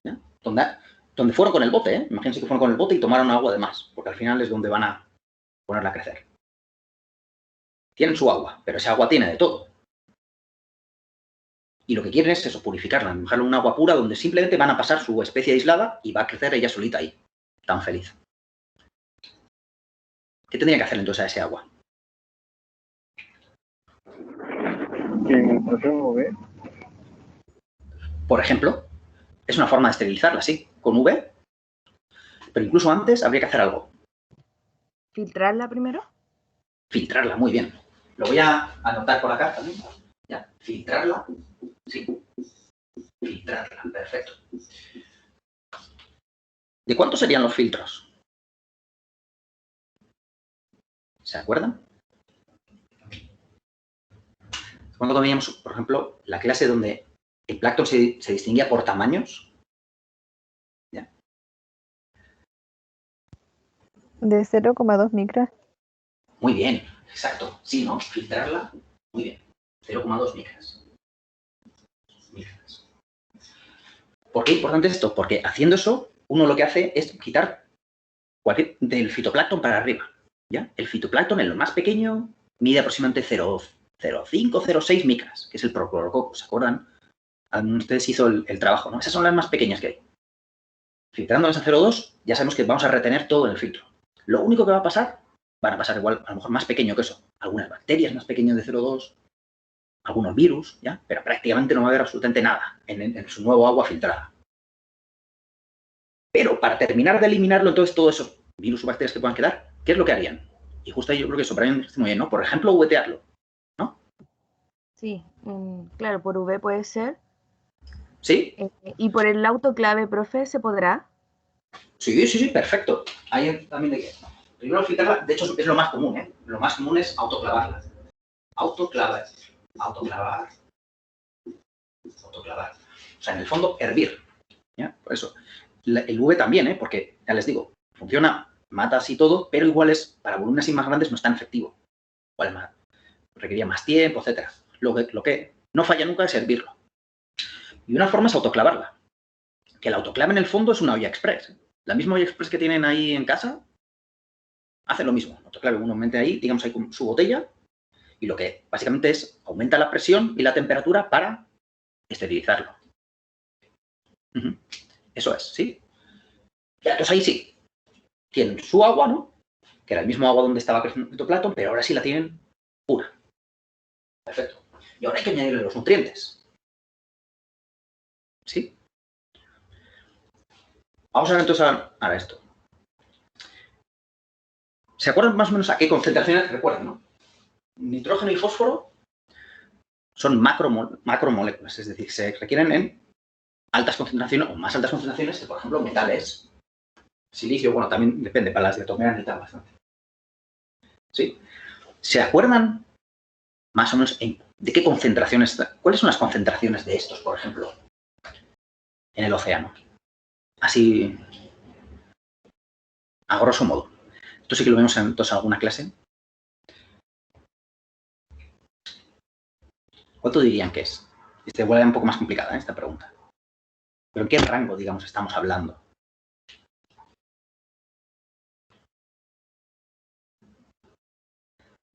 ¿ya? Donde fueron con el bote, ¿eh? Imagínense que fueron con el bote y tomaron agua de más, porque al final es donde van a ponerla a crecer. Tienen su agua, pero esa agua tiene de todo. Y lo que quieren es eso, purificarla, dejarla en un agua pura donde simplemente van a pasar su especie aislada y va a crecer ella solita ahí, tan feliz. ¿Qué tendría que hacer entonces a ese agua? Que en el proceso UV, Por ejemplo, es una forma de esterilizarla, sí, con UV. Pero incluso antes habría que hacer algo. ¿Filtrarla primero? Filtrarla, muy bien. Lo voy a anotar por acá también. Ya, filtrarla. Sí. Filtrarla, perfecto. ¿De cuántos serían los filtros? ¿Se acuerdan? Cuando veíamos, por ejemplo, la clase donde el plancton se distinguía por tamaños. ¿Ya? De 0,2 micras. Muy bien, exacto. Sí, ¿no? Filtrarla, muy bien. 0,2 micras. ¿Por qué es importante esto? Porque haciendo eso, uno lo que hace es quitar cualquier del fitoplancton para arriba. ¿Ya? El fitoplancton, en lo más pequeño, mide aproximadamente 0,5, 0,6 micras, que es el prochlorococo, ¿se acuerdan? Ustedes hizo el trabajo, ¿no? Esas son las más pequeñas que hay. Filtrándolas a 0,2, ya sabemos que vamos a retener todo en el filtro. Lo único que va a pasar, van a pasar igual, a lo mejor más pequeño que eso. Algunas bacterias más pequeñas de 0,2, algunos virus, ¿ya? Pero prácticamente no va a haber absolutamente nada en su nuevo agua filtrada. Pero para terminar de eliminarlo, entonces, todos esos virus o bacterias que puedan quedar, ¿qué es lo que harían? Y justo ahí yo creo que eso Brian está muy bien, ¿no? Por ejemplo, VTarlo, ¿no? Sí, claro, por UV puede ser. ¿Sí? ¿Y por el autoclave, profe, se podrá? Sí, perfecto. Ahí también de qué. Primero filtrarla, de hecho es lo más común, ¿eh? Lo más común es autoclavarla. Autoclavar. Autoclavar. Autoclavar. O sea, en el fondo, hervir. ¿Ya? Por eso. El V también, ¿eh? Porque, ya les digo, funciona, mata así todo, pero igual es, para volúmenes así más grandes no es tan efectivo. Igual más, requería más tiempo, etc. Lo que no falla nunca es hervirlo. Y una forma es autoclavarla. Que el autoclave en el fondo es una olla express. La misma olla express que tienen ahí en casa, hace lo mismo. Autoclave uno mete ahí, digamos ahí con su botella, y lo que básicamente es aumenta la presión y la temperatura para esterilizarlo. Eso es, ¿sí? Y entonces ahí sí, tienen su agua, ¿no? Que era el mismo agua donde estaba creciendo el fitoplancton, pero ahora sí la tienen pura. Perfecto. Y ahora hay que añadirle los nutrientes. ¿Sí? Vamos a ver entonces a ver esto. ¿Se acuerdan más o menos a qué concentraciones? Recuerden, ¿no? Nitrógeno y fósforo son macromoléculas, es decir, se requieren en altas concentraciones o más altas concentraciones que, por ejemplo, metales. Silicio, bueno, también depende, para las diatomeas necesitan bastante. ¿Sí? ¿Se acuerdan más o menos de qué concentraciones, cuáles son las concentraciones de estos, por ejemplo, en el océano? Así, a grosso modo. Esto sí que lo vemos en alguna clase. ¿Cuánto dirían que es? Esta igual es un poco más complicada, esta pregunta. ¿Pero en qué rango, digamos, estamos hablando?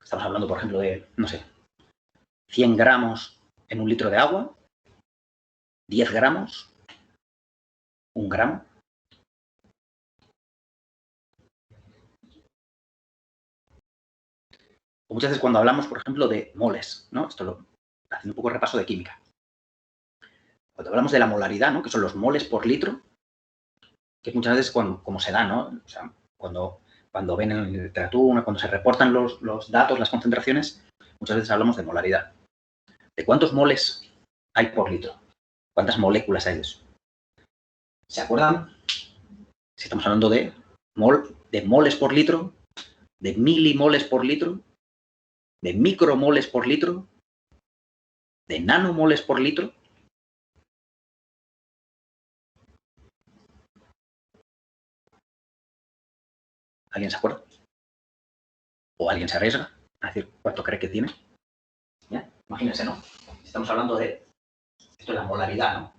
Estamos hablando, por ejemplo, de, no sé, 100 gramos en un litro de agua, 10 gramos, 1 gramo. O muchas veces cuando hablamos, por ejemplo, de moles, ¿no? Esto lo haciendo un poco de repaso de química. Cuando hablamos de la molaridad, ¿no? Que son los moles por litro, que muchas veces como se da, ¿no? O sea, cuando ven en la literatura, cuando se reportan los datos, las concentraciones, muchas veces hablamos de molaridad. ¿De cuántos moles hay por litro? ¿Cuántas moléculas hay de eso? ¿Se acuerdan? Si estamos hablando de moles por litro, de milimoles por litro, de micromoles por litro, de nanomoles por litro. ¿Alguien se acuerda? ¿O alguien se arriesga a decir cuánto cree que tiene? ¿Ya? Imagínense, ¿no? Estamos hablando de, esto es la molaridad, ¿no?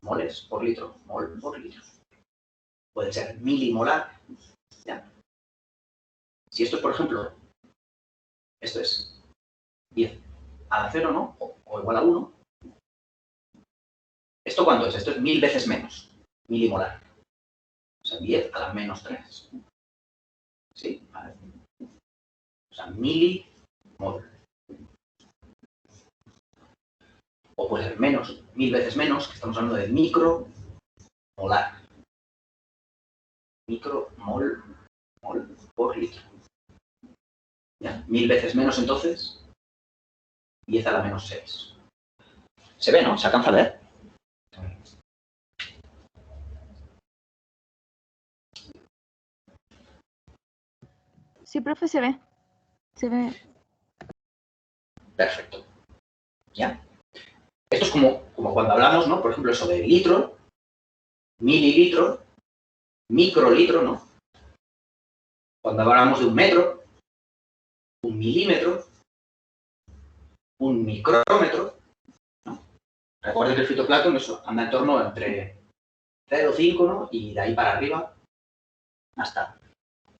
Moles por litro, mol por litro. Puede ser milimolar. ¿Ya? Si esto es, por ejemplo, esto es 10 a la 0, ¿no? O igual a 1. ¿Esto cuánto es? Esto es 1000 veces menos. Milimolar. O sea, 10 a la menos 3. ¿Sí? Vale. O sea, milimol. O puede ser menos, 1000 veces menos, que estamos hablando de micromolar. Micromol por litro. ¿Ya? 1000 veces menos entonces, 10 a la menos 6. ¿Se ve, no? ¿Se alcanza a ver? Sí, profe, se ve. Se ve. Perfecto. ¿Ya? Esto es como cuando hablamos, ¿no? Por ejemplo, eso de litro, mililitro, microlitro, ¿no? Cuando hablamos de un metro, un milímetro, un micrómetro, ¿no? Recuerden que el fitoplancton eso anda en torno entre 0,5, ¿no? Y de ahí para arriba hasta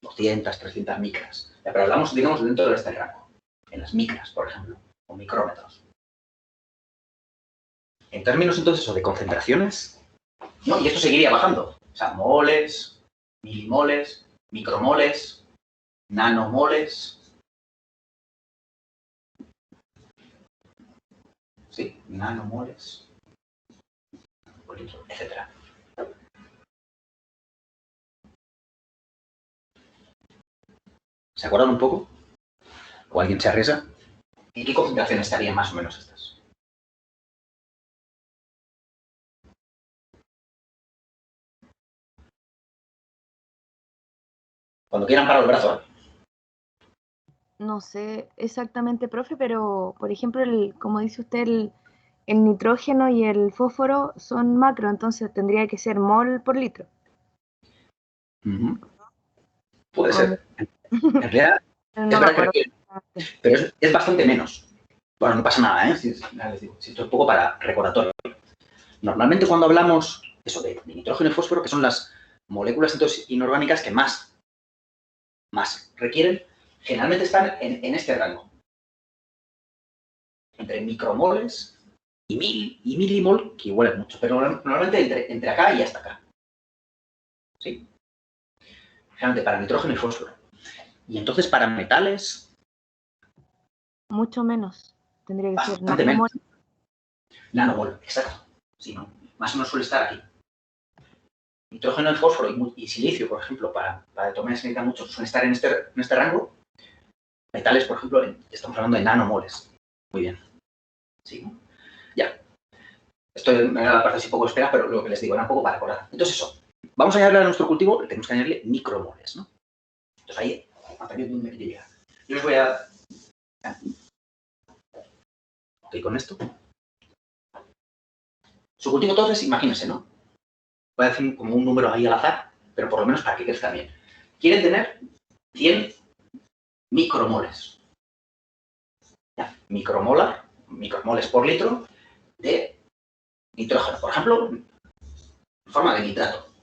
200, 300 micras. Ya, pero hablamos, digamos, dentro de este rango, en las micras, por ejemplo, o micrómetros. En términos entonces de concentraciones, ¿no? Y esto seguiría bajando. O sea, moles, milimoles, micromoles, nanomoles. Sí, nanomoles, etcétera. ¿Se acuerdan un poco? ¿O alguien se arriesga? ¿En qué concentraciones estarían más o menos estas? Cuando quieran parar el brazo, ¿eh? No sé exactamente, profe, pero por ejemplo, como dice usted, el nitrógeno y el fósforo son macro, entonces tendría que ser mol por litro. Puede ser. En realidad, No es me verdad acuerdo. pero es bastante menos. Bueno, no pasa nada, ¿eh? Si esto es un poco para recordatorio. Normalmente cuando hablamos eso de nitrógeno y fósforo, que son las moléculas entonces inorgánicas que más requieren, generalmente están en este rango. Entre micromoles y milimol, que igual es mucho, pero normalmente entre acá y hasta acá. ¿Sí? Generalmente para nitrógeno y fósforo. Y entonces para metales... Mucho menos. Tendría que ser bastante menos. nanomol. Nanomol, exacto. Sí, ¿no? Más o menos suele estar aquí. Nitrógeno y fósforo y silicio, por ejemplo, para determinar si necesitan mucho, suelen estar en este rango. Metales, por ejemplo, estamos hablando de nanomoles. Muy bien. Sí, ¿no? Ya. Esto era la parte así poco espera, pero lo que les digo era un poco para recordar. Entonces eso, vamos a añadirle a nuestro cultivo, tenemos que añadirle micromoles, ¿no? Entonces ahí, hasta aquí donde llega. Yo les voy a... Ok, con esto. Su cultivo entonces, imagínense, ¿no? Voy a decir como un número ahí al azar, pero por lo menos para que crezca bien. Quieren tener 100 micromoles. ¿Ya? Micromoles por litro de nitrógeno. Por ejemplo, en forma de nitrato.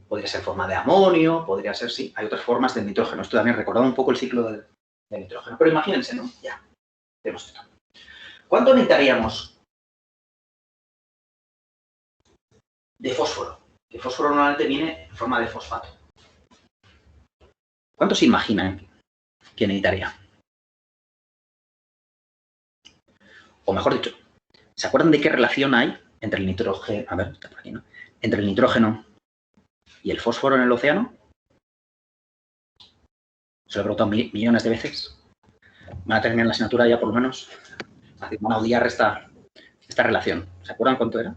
Podría ser forma de amonio, podría ser, sí, hay otras formas de nitrógeno. Esto también recordaba un poco el ciclo del nitrógeno. Pero imagínense, ¿no? Ya, tenemos esto. ¿Cuánto necesitaríamos de fósforo? El fósforo normalmente viene en forma de fosfato. ¿Cuánto se imaginan que necesitaría? O mejor dicho, ¿se acuerdan de qué relación hay entre el nitrógeno? A ver, está por aquí, ¿no? Entre el nitrógeno y el fósforo en el océano. Se lo he preguntado millones de veces. Van a terminar la asignatura ya por lo menos. Van a odiar esta relación. ¿Se acuerdan cuánto era?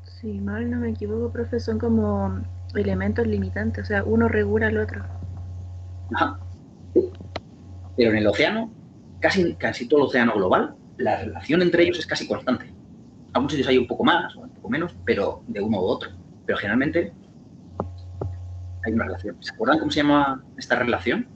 Si mal no me equivoco, profe, son como elementos limitantes, o sea, uno regula al otro. Ajá. Pero en el océano, casi todo el océano global, la relación entre ellos es casi constante. Algunos sitios hay un poco más o un poco menos, pero de uno u otro. Pero generalmente hay una relación. ¿Se acuerdan cómo se llama esta relación?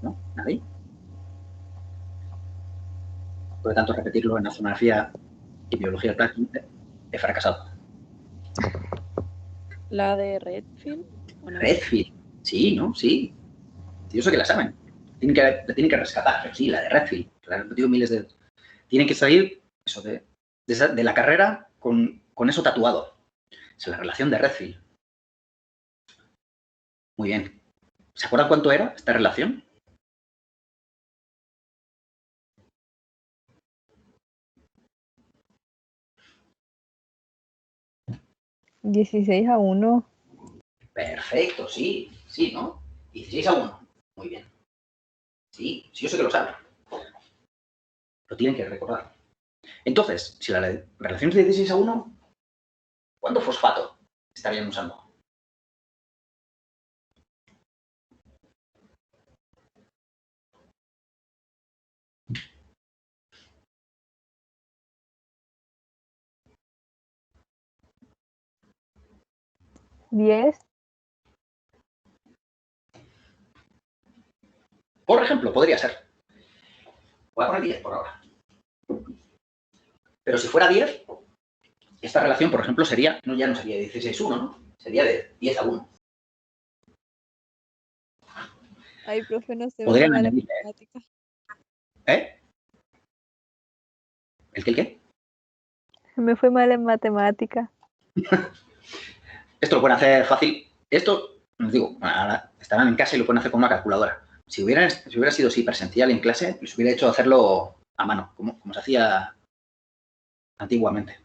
¿No? ¿Nadie? Por lo tanto, repetirlo en oceanografía y biología del plástico, he fracasado. ¿La de Redfield? ¿O no? Redfield. Sí, ¿no? Sí. Yo sé que la saben. La tienen que rescatar, pero sí, la de Redfield. La he repetido miles de... Tienen que salir eso de la carrera con eso tatuado. Es la relación de Redfield. Muy bien. ¿Se acuerdan cuánto era esta relación? ¿16-1? Perfecto, sí. Sí, ¿no? 16-1. Muy bien. Sí, sí, yo sé que lo saben. Lo tienen que recordar. Entonces, si la relación es de 16-1, ¿cuánto fosfato estarían usando? ¿10? Por ejemplo, podría ser. Voy a poner 10 por ahora. Pero si fuera 10, esta relación, por ejemplo, sería, no, ya no sería 16-1, ¿no? Sería de 10-1. Ay, profe, no sé, me fue Podrían mal en añadirle, matemática. ¿eh? ¿El qué? Me fue mal en matemática. Esto lo pueden hacer fácil. Esto, os digo, ahora estarán en casa y lo pueden hacer con una calculadora. Si hubiera sido así presencial en clase, les hubiera hecho hacerlo a mano, como se hacía antiguamente.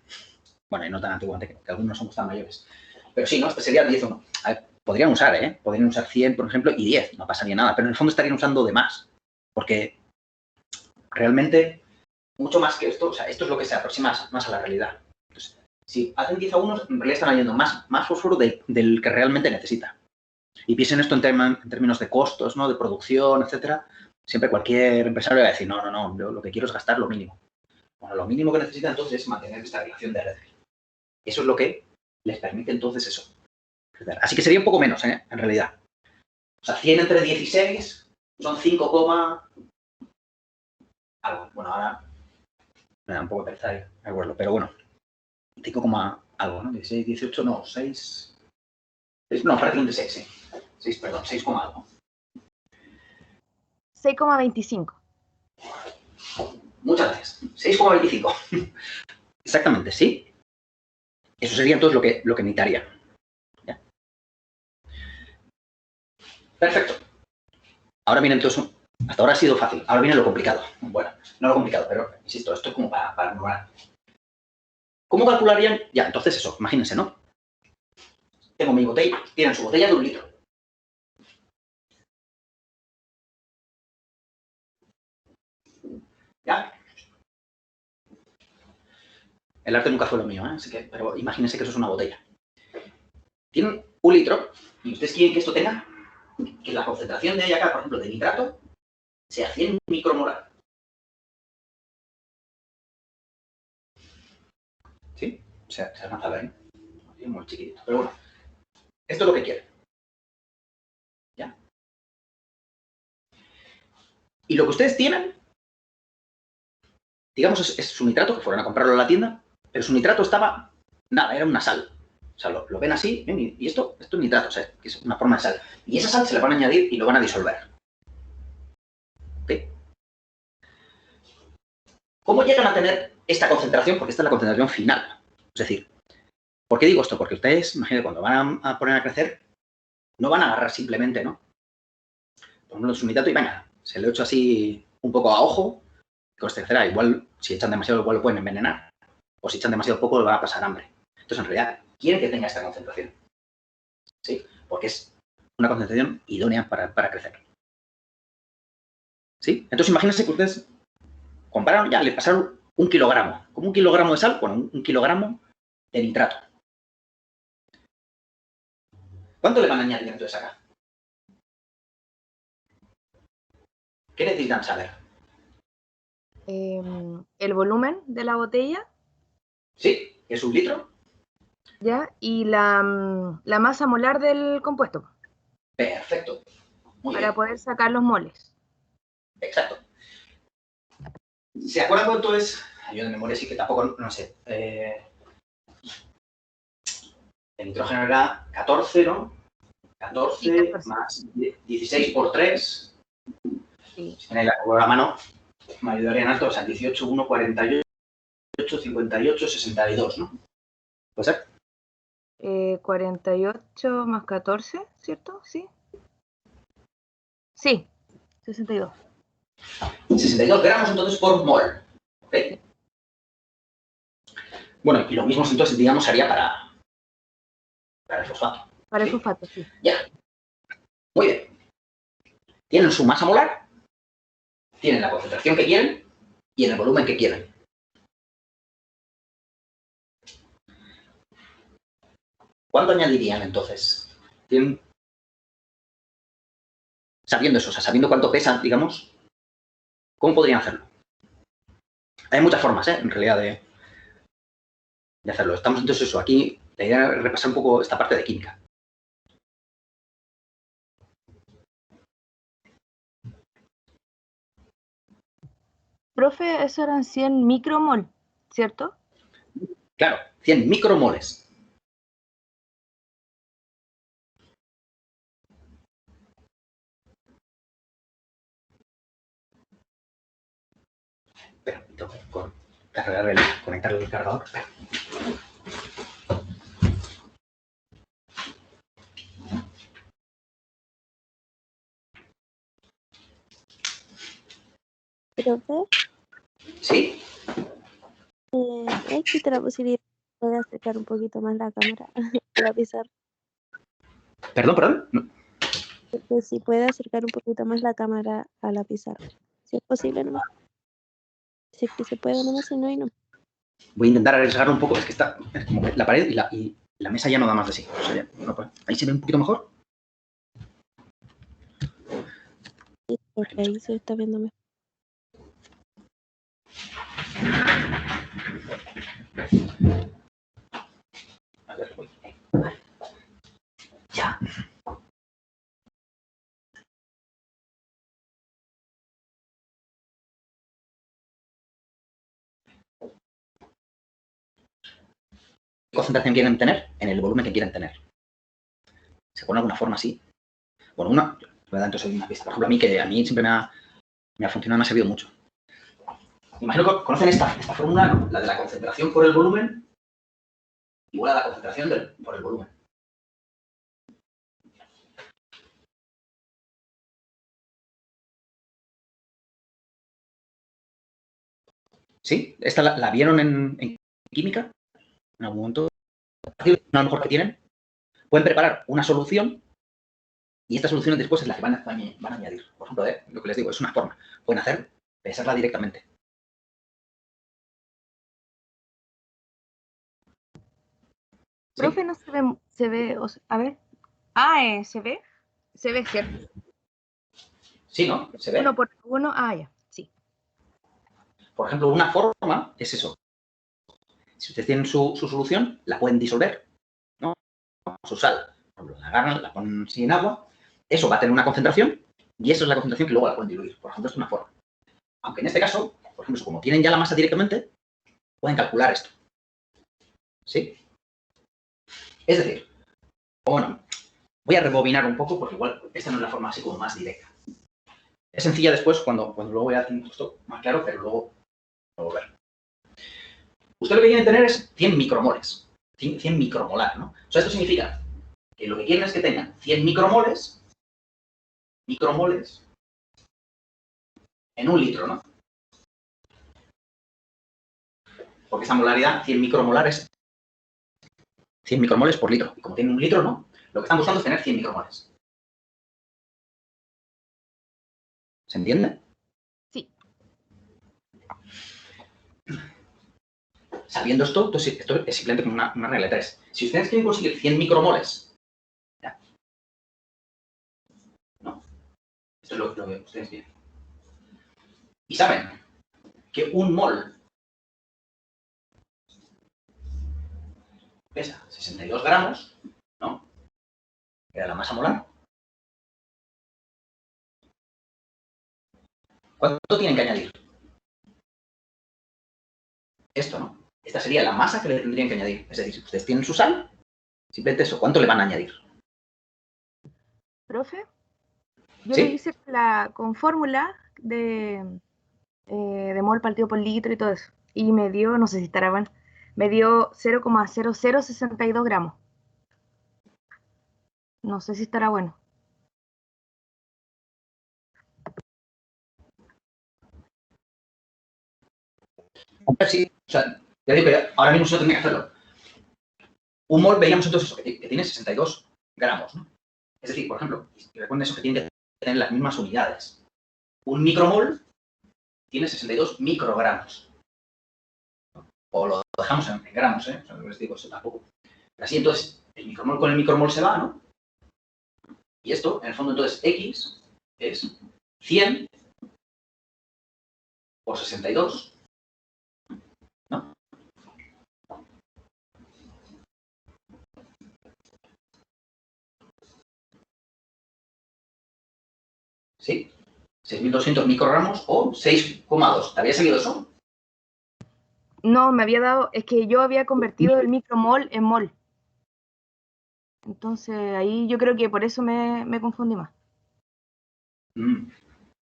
Bueno, y no tan antiguamente, que algunos somos tan mayores. Pero sí, ¿no? Este sería 10 o no. A ver, podrían usar, ¿eh? Podrían usar 100, por ejemplo, y 10. No pasaría nada. Pero en el fondo estarían usando de más. Porque realmente, mucho más que esto, o sea, esto es lo que se aproxima más a la realidad. Entonces, si hacen 10-1, en realidad están añadiendo más fósforo del que realmente necesita. Y piensen esto en términos de costos, ¿no? De producción, etcétera. Siempre cualquier empresario va a decir, no, yo lo que quiero es gastar lo mínimo. Bueno, lo mínimo que necesita entonces es mantener esta relación de red. Eso es lo que les permite entonces eso. Así que sería un poco menos, ¿eh? En realidad. O sea, 100 entre 16 son 5, algo. Bueno, ahora me da un poco de pereza de acuerdo, pero bueno. 5, algo, ¿no? 16, 18, no, 6. No, prácticamente 6, sí. 6, perdón, 6, algo. 6,25. Muchas gracias. 6,25. Exactamente, sí. Eso sería entonces lo que necesitaría. ¿Ya? Perfecto. Ahora viene entonces, hasta ahora ha sido fácil, ahora viene lo complicado. Bueno, no lo complicado, pero insisto, esto es como para mejorar. ¿Cómo calcularían? Ya, entonces eso, imagínense, ¿no? Tengo mi botella, tienen su botella de 1 litro. ¿Ya? El arte nunca fue lo mío, ¿eh? Así que, pero imagínense que eso es una botella. Tienen 1 litro y ustedes quieren que esto tenga, que la concentración de acá, por ejemplo, de nitrato, sea 100 micromolar. ¿Sí? Se alcanza a ver, ¿eh? Es muy chiquitito, pero bueno. Esto es lo que quieren. ¿Ya? Y lo que ustedes tienen, digamos, es su nitrato, que fueron a comprarlo a la tienda, pero su nitrato estaba, nada, era una sal. O sea, lo ven así, y esto es nitrato, o sea, que es una forma de sal. Y esa sal se la van a añadir y lo van a disolver. ¿Ok? ¿Cómo llegan a tener esta concentración? Porque esta es la concentración final. Es decir, ¿por qué digo esto? Porque ustedes, imagínense, cuando van a poner a crecer, no van a agarrar simplemente, ¿no? Por ejemplo, su nitrato y venga, se lo echo así un poco a ojo, que os crecerá. Igual, si echan demasiado, igual lo pueden envenenar. O si echan demasiado poco, le van a pasar hambre. Entonces, en realidad, quieren que tenga esta concentración. ¿Sí? Porque es una concentración idónea para crecer. ¿Sí? Entonces, imagínense que ustedes compararon, ya le pasaron 1 kilogramo. Como 1 kilogramo de sal, bueno, 1 kilogramo de nitrato. ¿Cuánto le van a añadir entonces acá? ¿Qué necesitan saber? El volumen de la botella, ¿Sí? ¿Es 1 litro? ¿ya? Y la masa molar del compuesto, Perfecto. Muy para bien. poder sacar los moles. Exacto. ¿Se acuerdan cuánto es? Yo de memoria sí que tampoco, no sé. El nitrógeno era 14, ¿no? 14 Sí, 14. más 16 por 3. Sí. Si tenéis la calculadora a mano, me ayudarían alto. O sea, 18, 1, 48, 58, 62, ¿no? ¿Puede ser? 48 más 14, ¿cierto? Sí. Sí, 62. 62 gramos entonces por mol. ¿Ok? Bueno, y lo mismo entonces, digamos, haría para el fosfato. Para el ¿Sí? fosfato, sí. Ya. Muy bien. Tienen su masa molar, tienen la concentración que quieren y en el volumen que quieren. ¿Cuánto añadirían entonces? ¿Tienen... Sabiendo eso, o sea, sabiendo cuánto pesan, digamos, ¿cómo podrían hacerlo? Hay muchas formas, en realidad, de hacerlo. Estamos entonces eso. Aquí la idea es repasar un poco esta parte de química. Profe, eso eran 100 micromol, ¿cierto? Claro, 100 micromoles. Espera, tengo que conectarle el cargador. Espera. Profe, ¿Sí? existe la posibilidad de acercar un poquito más la cámara a la pizarra. Perdón. No. Que si puede acercar un poquito más la cámara a la pizarra. Si es posible, nomás. Si es que se puede, nomás, si no, y no. Voy a intentar arriesgarlo un poco. Es que está es como que la pared y la mesa ya no da más de sí. O sea, ya no puede. Ahí se ve un poquito mejor. Sí, porque ahí se está viendo mejor. A ver, voy. Ya. ¿Qué concentración quieren tener? En el volumen que quieren tener. ¿Se pone de alguna forma así? Bueno, voy a dar entonces una pista. Por ejemplo, a mí siempre me ha funcionado, me ha servido mucho. Imagino que conocen esta fórmula, ¿no? La de la concentración por el volumen igual a la concentración por el volumen. ¿Sí? ¿Esta la vieron en química? En algún momento. A lo mejor que tienen. Pueden preparar una solución y esta solución después es la que van a añadir. Por ejemplo, lo que les digo, es una forma. Pueden pesarla directamente. ¿Sí? Profe, no se ve, a ver. Se ve, ¿cierto? Sí, ¿no? Se ve. 1 por 1, ya, sí. Por ejemplo, una forma es eso. Si ustedes tienen su solución, la pueden disolver, ¿no? Su sal. Por ejemplo, la agarran, la ponen sin agua. Eso va a tener una concentración y esa es la concentración que luego la pueden diluir. Por ejemplo, es una forma. Aunque en este caso, por ejemplo, como tienen ya la masa directamente, pueden calcular esto. ¿Sí? Es decir, bueno, voy a rebobinar un poco porque igual esta no es la forma así como más directa. Es sencilla después cuando luego voy a hacer esto más claro, pero luego lo voy a ver. Usted lo que quiere tener es 100 micromoles, 100 micromolar, ¿no? O sea, esto significa que lo que quieren es que tengan 100 micromoles en un litro, ¿no? Porque esa molaridad, 100 micromoles por litro. Y como tienen un litro, ¿no? Lo que están buscando es tener 100 micromoles. ¿Se entiende? Sí. Sabiendo esto es simplemente como una regla de 3. Si ustedes quieren conseguir 100 micromoles, ¿ya? No. Esto es lo que ustedes quieren. Y saben que un mol pesa 62 gramos, ¿no? Era la masa molar. ¿Cuánto tienen que añadir? Esto, ¿no? Esta sería la masa que le tendrían que añadir. Es decir, ustedes tienen su sal Simplemente eso, ¿cuánto le van a añadir? Profe, yo ¿Sí? lo hice con fórmula de mol partido por litro y todo eso. Y me dio, no sé si estará bueno, me dio 0,0062 gramos. No sé si estará bueno. Hombre, sí, o sea, ya digo que ahora mismo se tendría que hacerlo. Un mol veíamos entonces eso, que tiene 62 gramos, ¿no? Es decir, por ejemplo, y recuerden eso que tiene que tener las mismas unidades. Un micromol tiene 62 microgramos. O lo dejamos en gramos, ¿eh? O sea, no les digo eso tampoco. Así, entonces, el micromol con el micromol se va, ¿no? Y esto, en el fondo, entonces, X es 100 por 62, ¿no? ¿Sí? 6.200 microgramos o 6,2. ¿Te había salido eso? No, me había dado, es que yo había convertido el micromol en mol. Entonces ahí yo creo que por eso me confundí más.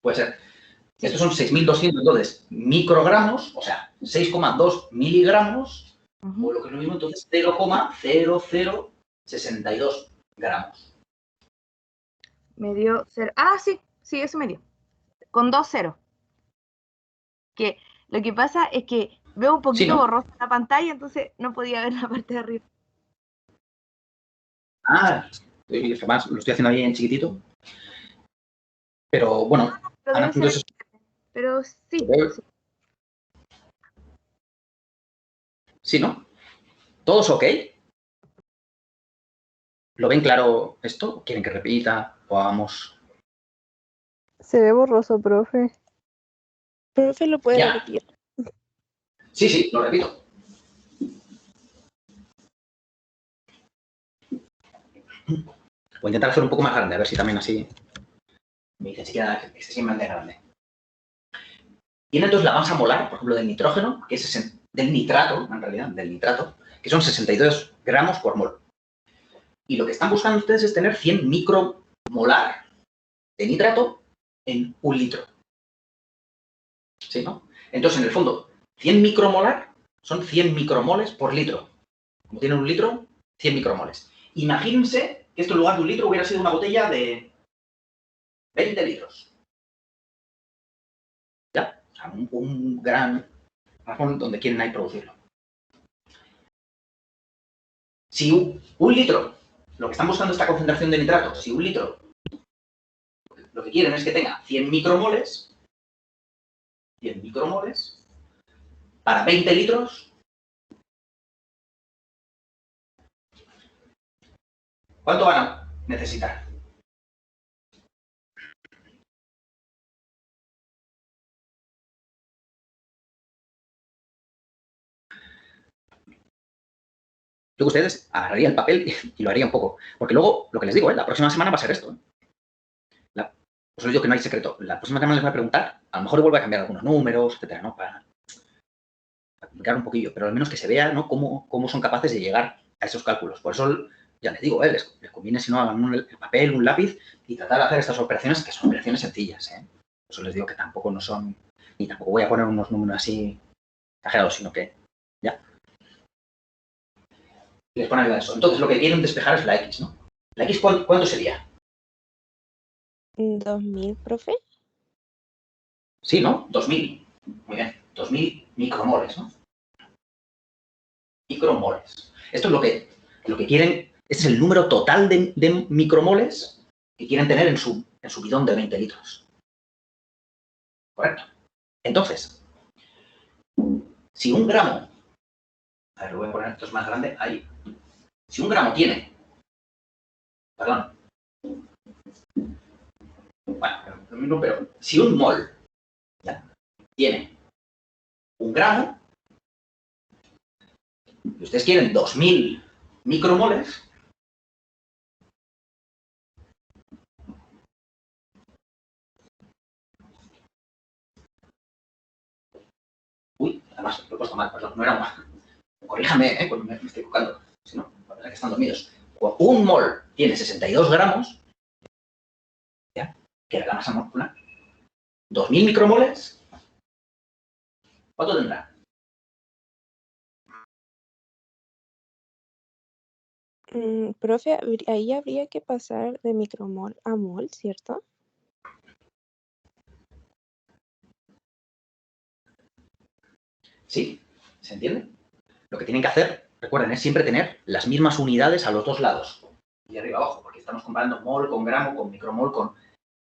Puede ser. Estos son 6.200, entonces, microgramos, o sea, 6,2 miligramos, o lo que es lo mismo, entonces, 0,0062 gramos. Me dio 0. Ah, sí, eso me dio. Con 2 ceros. Que lo que pasa es que veo un poquito Sí, ¿no? borrosa la pantalla, entonces no podía ver la parte de arriba. Ah, además lo estoy haciendo ahí en chiquitito. Pero bueno, Pero Ana, debe ser entonces, pero sí. sí, ¿no? ¿Todos ok? ¿Lo ven claro esto? ¿Quieren que repita? ¿O hagamos? Se ve borroso, profe. Profe, ¿lo puede Ya. repetir? Sí, lo repito. Voy a intentar hacer un poco más grande, a ver si también así me dicen si queda excesivamente grande. Y entonces la masa molar, por ejemplo, del nitrógeno, que es del nitrato, en realidad, del nitrato, que son 62 gramos por mol. Y lo que están buscando ustedes es tener 100 micromolar de nitrato en 1 litro. ¿Sí, no? Entonces, en el fondo, 100 micromolar son 100 micromoles por litro. Como tienen 1 litro, 100 micromoles. Imagínense que esto en lugar de 1 litro hubiera sido una botella de 20 litros. ¿Ya? O sea, un gran razón donde quieren ahí producirlo. Si 1 litro, lo que están buscando esta concentración de nitrato, si 1 litro lo que quieren es que tenga 100 micromoles, para 20 litros, ¿cuánto van a necesitar? Yo que ustedes agarraría el papel y lo haría un poco. Porque luego, lo que les digo, la próxima semana va a ser esto. Os digo que no hay secreto. La próxima semana les voy a preguntar, a lo mejor vuelvo a cambiar algunos números, etcétera, ¿no? Para complicar un poquillo, pero al menos que se vea, ¿no? Cómo son capaces de llegar a esos cálculos. Por eso, ya les digo, les conviene si no hagan el papel, un lápiz y tratar de hacer estas operaciones, que son operaciones sencillas, ¿eh? Por eso les digo que tampoco no son, y tampoco voy a poner unos números así exagerados, sino que ya. Les ponen eso. Entonces, lo que quieren despejar es la X, ¿no? ¿La X cuánto sería? 2000, profe. Sí, ¿no? 2000. Muy bien. 2000 micromoles, ¿no? Micromoles. Esto es lo que quieren, este es el número total de micromoles que quieren tener en su bidón de 20 litros. ¿Correcto? Entonces, si 1 gramo, a ver, lo voy a poner esto es más grande, ahí. Si 1 gramo tiene, perdón, bueno, lo mismo, pero si 1 mol ¿ya? Tiene 1 gramo, y ustedes quieren 2000 micromoles, uy, además lo he puesto mal, perdón, no era un, corríjame, cuando me estoy equivocando, si no, la que están dormidos. Un mol tiene 62 gramos, ¿ya? Que era la masa molecular. 2000 micromoles, ¿cuánto tendrá? Profe, ahí habría que pasar de micromol a mol, ¿cierto? Sí, ¿se entiende? Lo que tienen que hacer, recuerden, es siempre tener las mismas unidades a los dos lados. Y arriba abajo, porque estamos comparando mol con gramo, con micromol, con...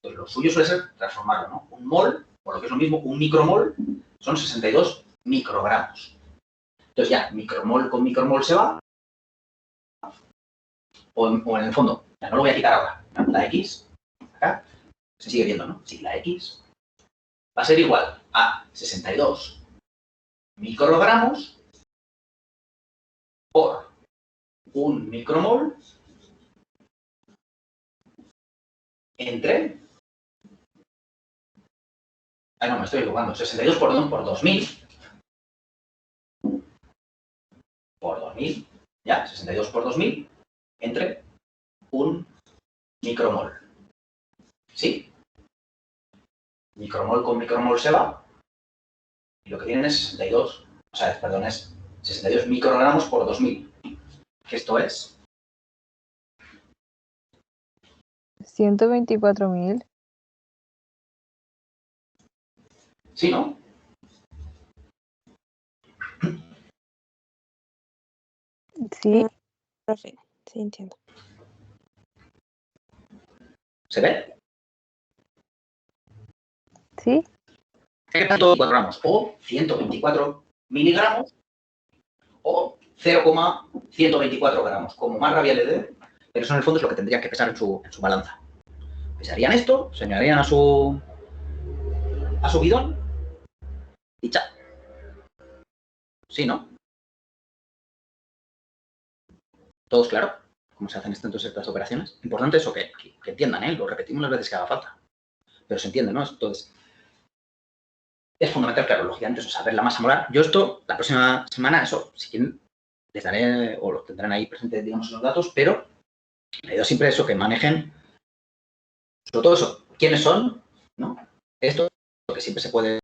Entonces, lo suyo suele ser transformarlo, ¿no? Un mol, o lo que es lo mismo, un micromol, son 62 microgramos. Entonces ya, micromol con micromol se va. O en el fondo, ya no lo voy a quitar ahora. La X, acá, se sigue viendo, ¿no? Sí, la X va a ser igual a 62 microgramos por un micromol entre... Ay, no, me estoy equivocando. 62 por 2000. Por 2000. Ya, 62 por 2000 entre un micromol. ¿Sí? Micromol con micromol se va. Y lo que tienen es 62. O sea, perdón, es 62 microgramos por 2000. Que esto es... 124.000. ¿Sí, no? Sí, Profe, sí entiendo. ¿Se ve? sí. 124 gramos o 124 miligramos o 0,124 gramos. Como más rabia le dé, pero eso en el fondo es lo que tendría que pesar en su balanza. Pesarían esto, se añadirían a su bidón y ¡cha! ¿Sí, no? ¿Todos claro? ¿Cómo se hacen entonces estas operaciones? Importante eso que entiendan, ¿eh? Lo repetimos las veces que haga falta. Pero se entiende, ¿no? Entonces, es fundamental, claro, lógicamente, eso, saber la masa molar. Yo esto, la próxima semana, eso, si quieren, les daré, o lo tendrán ahí presente, digamos, los datos, pero la idea siempre es eso, que manejen, sobre todo eso, quiénes son, ¿no? Esto, lo que siempre se puede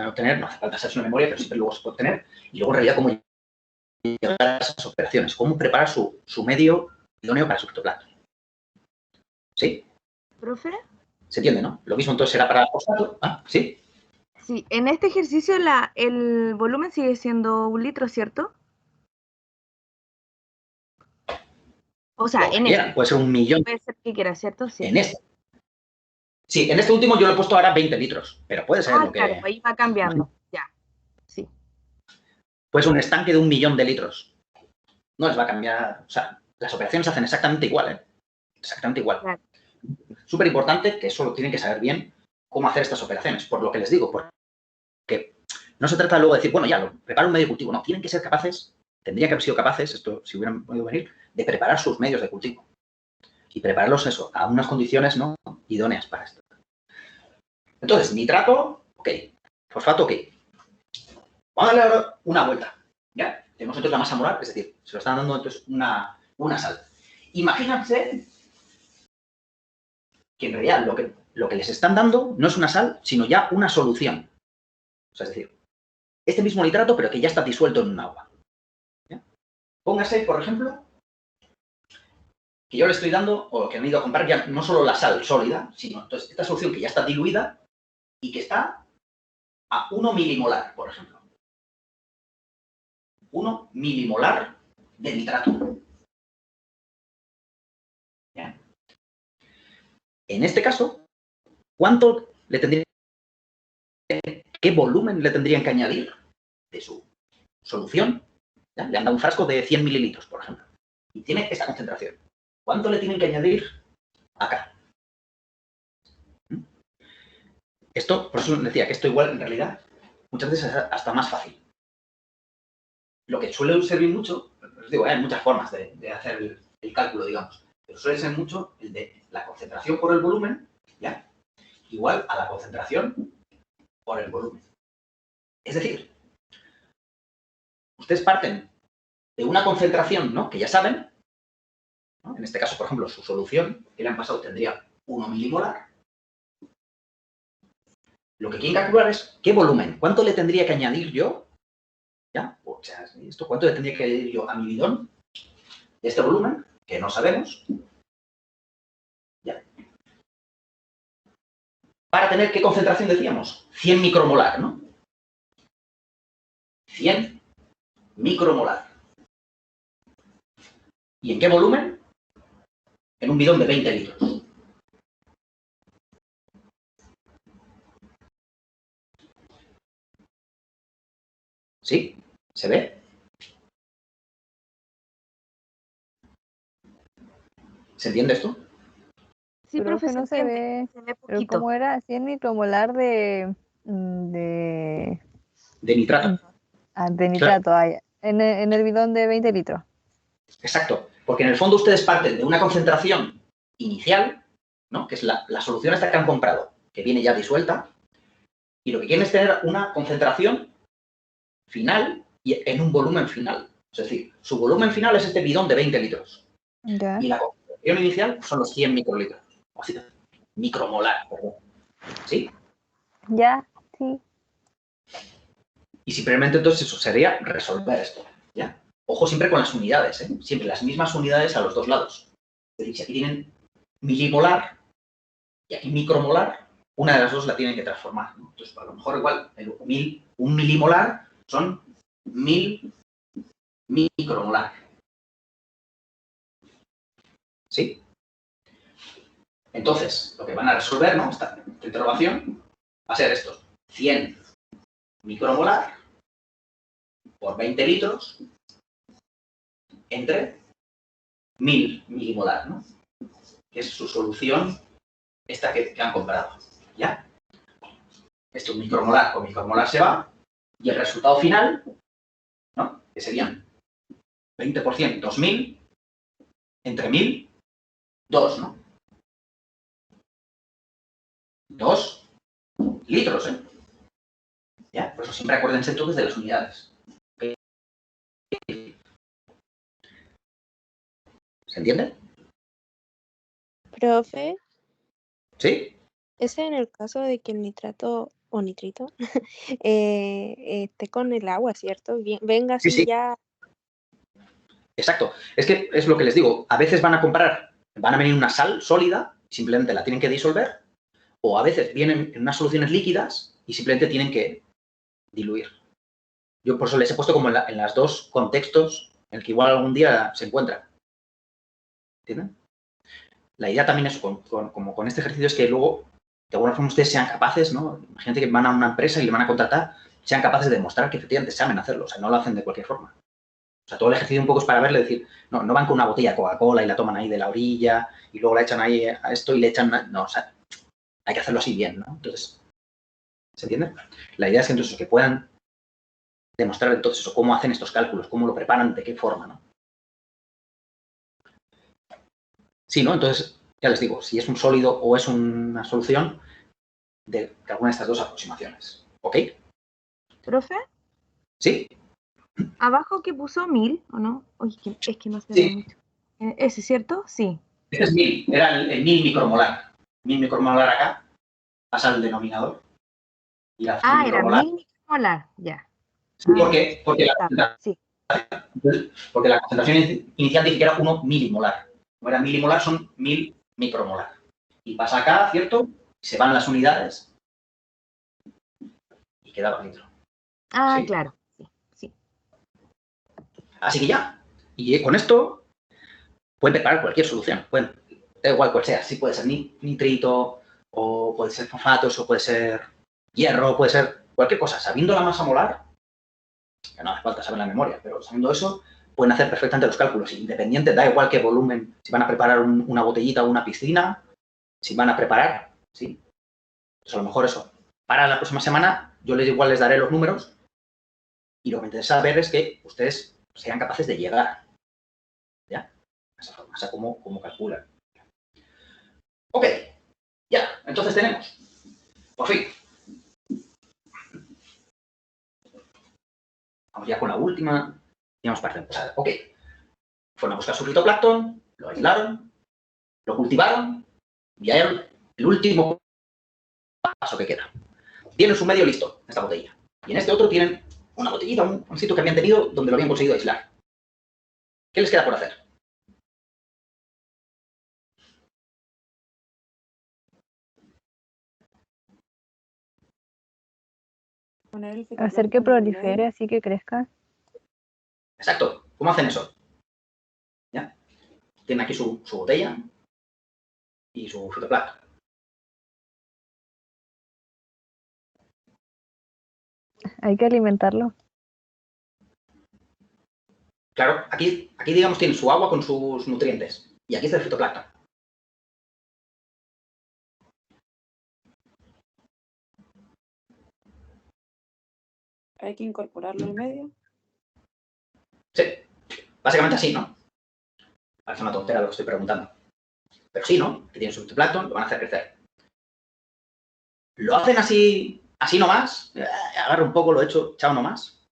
obtener, no hace falta hacerse una memoria, pero siempre luego se puede obtener, y luego en realidad cómo llegar a esas operaciones, cómo preparar su medio idóneo para su fitoplancton. ¿Sí? ¿Profe? ¿Se entiende, no? Lo mismo entonces será para fosfato. Ah, ¿sí? Sí, en este ejercicio el volumen sigue siendo 1 litro, ¿cierto? O sea, Lo que en quieran, este. puede ser 1 millón. Puede ser que quiera, ¿cierto? Sí. En este. Sí, en este último yo lo he puesto ahora 20 litros, pero puede ser lo que... Claro, ahí va cambiando. Ya, sí. Puede ser un estanque de 1 millón de litros. No les va a cambiar... O sea, las operaciones se hacen exactamente igual, ¿eh? Exactamente igual. Claro. Súper importante que solo tienen que saber bien cómo hacer estas operaciones, por lo que les digo, porque no se trata luego de decir, bueno, ya, lo preparo un medio cultivo. No, tienen que ser capaces, tendrían que haber sido capaces, esto si hubieran podido venir, de preparar sus medios de cultivo. Y prepararlos, eso, a unas condiciones no idóneas para esto. Entonces, nitrato, ok. Fosfato, ok. Vamos a darle ahora una vuelta. ¿Ya? Tenemos entonces la masa molar, es decir, se lo están dando entonces una sal. Imagínense que en realidad lo que les están dando no es una sal, sino ya una solución. O sea, es decir, este mismo nitrato, pero que ya está disuelto en un agua. ¿Ya? Póngase, por ejemplo, que yo le estoy dando, o que han ido a comprar ya no solo la sal sólida, sino entonces esta solución que ya está diluida y que está a 1 milimolar, por ejemplo. 1 milimolar de nitrato. ¿Ya? En este caso, ¿cuánto le tendría, qué volumen le tendrían que añadir de su solución? ¿Ya? Le han dado un frasco de 100 mililitros, por ejemplo, y tiene esta concentración. ¿Cuánto le tienen que añadir acá? Esto, por eso decía que esto igual, en realidad, muchas veces es hasta más fácil. Lo que suele servir mucho, os digo, hay muchas formas de hacer el cálculo, digamos, pero suele ser mucho el de la concentración por el volumen, ¿ya? Igual a la concentración por el volumen. Es decir, ustedes parten de una concentración, ¿no? Que ya saben, ¿no? En este caso, por ejemplo, su solución que le han pasado tendría 1 milimolar. Lo que quieren calcular es qué volumen, cuánto le tendría que añadir yo, ¿ya? O sea, cuánto le tendría que añadir yo a mi bidón de este volumen, que no sabemos, ¿ya? Para tener, ¿qué concentración decíamos? 100 micromolar, ¿no? 100 micromolar. ¿Y en qué volumen? En un bidón de 20 litros. ¿Sí? ¿Se ve? ¿Se entiende esto? Sí, Profe, profe, no se ve. se ve Pero poquito. como era 100 micromolar de De nitrato. de nitrato, en el bidón de 20 litros. Exacto. Porque en el fondo ustedes parten de una concentración inicial, ¿no? Que es la solución esta que han comprado, que viene ya disuelta, y lo que quieren es tener una concentración final y en un volumen final. Es decir, su volumen final es este bidón de 20 litros. Ya. Y la concentración inicial son los 100 microlitros. O sea, micromolar, perdón. ¿Sí? Ya, sí. Y simplemente entonces eso sería resolver esto. ¿Ya? Ojo siempre con las unidades, ¿eh? Siempre las mismas unidades a los dos lados. Es decir, si aquí tienen milimolar y aquí micromolar, una de las dos la tienen que transformar, ¿no? Entonces, a lo mejor igual un milimolar son 1000 micromolar. ¿Sí? Entonces, lo que van a resolver, ¿no? Esta interrogación va a ser esto. 100 micromolar por 20 litros entre 1000 milimolar, ¿no? Que es su solución esta que han comprado. ¿Ya? Esto micromolar con micromolar se va y el resultado final, ¿no? Que serían 20%, 2000, entre 1000, 2, ¿no? 2 litros, ¿eh? ¿Ya? Por eso siempre acuérdense entonces de las unidades. ¿Se entiende? Profe, ¿Sí? ese en el caso de que el nitrato o nitrito esté con el agua, ¿cierto? Venga así Sí. ya. Exacto. Es que es lo que les digo. A veces van a venir una sal sólida, simplemente la tienen que disolver, o a veces vienen en unas soluciones líquidas y simplemente tienen que diluir. Yo por eso les he puesto como en los dos contextos en el que igual algún día se encuentran. ¿Entienden? La idea también es, como con este ejercicio, es que luego, de alguna forma, ustedes sean capaces, ¿no? Imagínate que van a una empresa y le van a contratar, sean capaces de demostrar que efectivamente saben hacerlo, o sea, no lo hacen de cualquier forma. O sea, todo el ejercicio un poco es para verle, decir, no van con una botella de Coca-Cola y la toman ahí de la orilla y luego la echan ahí a esto y le echan... No, o sea, hay que hacerlo así bien, ¿no? Entonces, ¿se entiende? La idea es que entonces que puedan demostrar entonces eso, cómo hacen estos cálculos, cómo lo preparan, de qué forma, ¿no? Sí, ¿no? Entonces, ya les digo, si es un sólido o es una solución de alguna de estas dos aproximaciones. ¿Ok? ¿Profe? ¿Sí? Abajo que puso 1000, ¿o no? Oye, es que no se Sí. ve mucho. ¿Ese, cierto? Sí. Este es 1000, era el 1000 micromolar. 1000 micromolar acá, pasa al denominador. Y la Ah, era micromolar. 1000 micromolar, ya. Sí, porque Sí. la concentración inicial dije que era 1 milimolar. Como era milimolar, son 1000 micromolar. Y pasa acá, ¿cierto? Se van las unidades y queda litro. Ah, ¿Sí? claro. Sí. Así que ya. Y con esto pueden preparar cualquier solución. Da igual cual sea. Sí, puede ser nitrito, o puede ser fosfatos, o puede ser hierro, puede ser cualquier cosa. Sabiendo la masa molar, que no hace falta saber la memoria, pero sabiendo eso, pueden hacer perfectamente los cálculos. Independiente, da igual qué volumen. Si van a preparar una botellita o una piscina, si van a preparar, ¿sí? Pues a lo mejor eso. Para la próxima semana, yo igual les daré los números y lo que me interesa saber es que ustedes sean capaces de llegar, ¿ya? A esa forma, o sea, cómo calculan. Ok, ya, entonces tenemos, por fin. Vamos ya con la última, digamos, para empezar. Ok, fueron a buscar su fitoplancton, lo aislaron, lo cultivaron y ahí el último paso que queda. Tienen su medio listo, esta botella. Y en este otro tienen una botellita, un sitio que habían tenido donde lo habían conseguido aislar. ¿Qué les queda por hacer? Poner el Hacer que fitoplancton en el prolifere, medio. así que crezca. Exacto. ¿Cómo hacen eso? ¿Ya? Tienen aquí su botella y su fitoplancton. Hay que alimentarlo. Claro, aquí digamos tienen su agua con sus nutrientes. Y aquí está el fitoplancton. Hay que incorporarlo en medio. Sí, básicamente así, ¿no? Parece una tontera lo que estoy preguntando. Pero sí, ¿no? Que tienen su fitoplancton, lo van a hacer crecer. ¿Lo hacen así nomás? Agarro un poco, lo echo, chao nomás.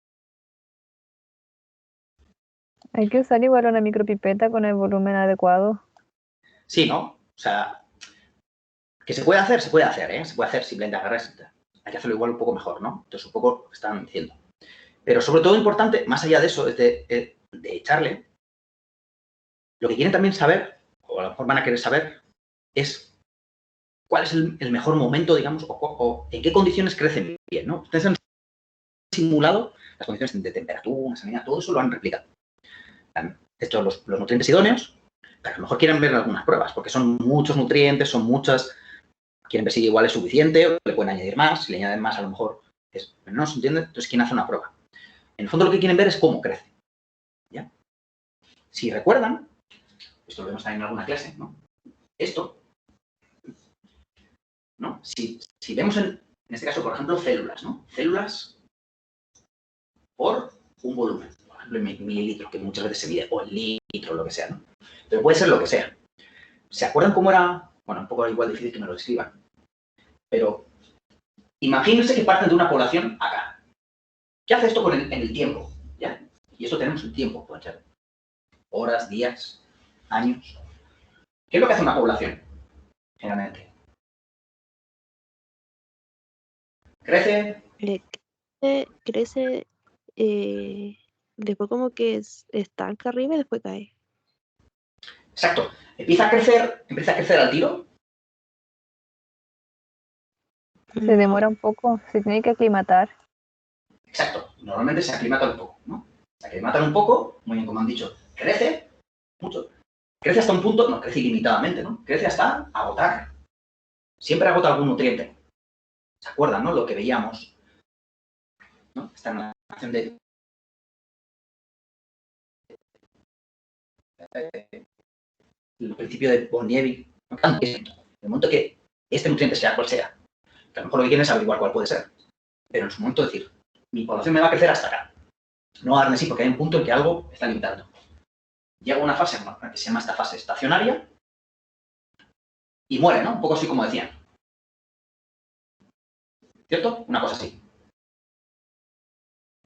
Hay que usar igual una micropipeta con el volumen adecuado. Sí, ¿no? O sea, que se puede hacer, ¿eh? Se puede hacer simplemente agarrar. Hay que hacerlo igual un poco mejor, ¿no? Entonces, un poco lo que están diciendo. Pero sobre todo importante, más allá de eso, es de echarle, lo que quieren también saber, o a lo mejor van a querer saber, es cuál es el mejor momento, digamos, o en qué condiciones crecen bien, ¿no? Ustedes han simulado las condiciones de temperatura, salinidad, todo eso lo han replicado. Estos los nutrientes idóneos, pero a lo mejor quieren ver algunas pruebas, porque son muchos nutrientes, son muchas, quieren ver si igual es suficiente o le pueden añadir más, si le añaden más a lo mejor es menos, ¿entiendes? Entonces quieren hacer una prueba. En el fondo lo que quieren ver es cómo crece, ¿ya? Si recuerdan, esto lo vemos también en alguna clase, ¿no? Esto, ¿no? Si vemos en este caso, por ejemplo, células, ¿no? Células por un volumen, por ejemplo, en mililitros, que muchas veces se mide, o en litro, lo que sea, ¿no? Pero puede ser lo que sea. ¿Se acuerdan cómo era? Bueno, un poco igual difícil que me lo escriban. Pero imagínense que parten de una población acá. ¿Qué hace esto en el tiempo? ¿Ya? Y esto tenemos el tiempo, pueden ser horas, días, años. ¿Qué es lo que hace una población? Generalmente. Crece. Crece, después como que estanca arriba y después cae. Exacto. Empieza a crecer al tiro. Se demora un poco, se tiene que aclimatar. Exacto. Normalmente se aclimata un poco, ¿no? Se aclimatan un poco, muy bien como han dicho, crece mucho. Crece hasta un punto, no crece ilimitadamente, ¿no? Crece hasta agotar. Siempre agota algún nutriente. ¿Se acuerdan, no? Lo que veíamos, ¿no? Está en la acción de el principio de Bonieri. El momento que este nutriente sea cual sea, que a lo mejor lo que quieren es averiguar cuál puede ser. Pero en su momento decir, mi población me va a crecer hasta acá. No darme sí, porque hay un punto en que algo está limitando. Llega una fase que se llama esta fase estacionaria y muere, ¿no? Un poco así como decían. ¿Cierto? Una cosa así.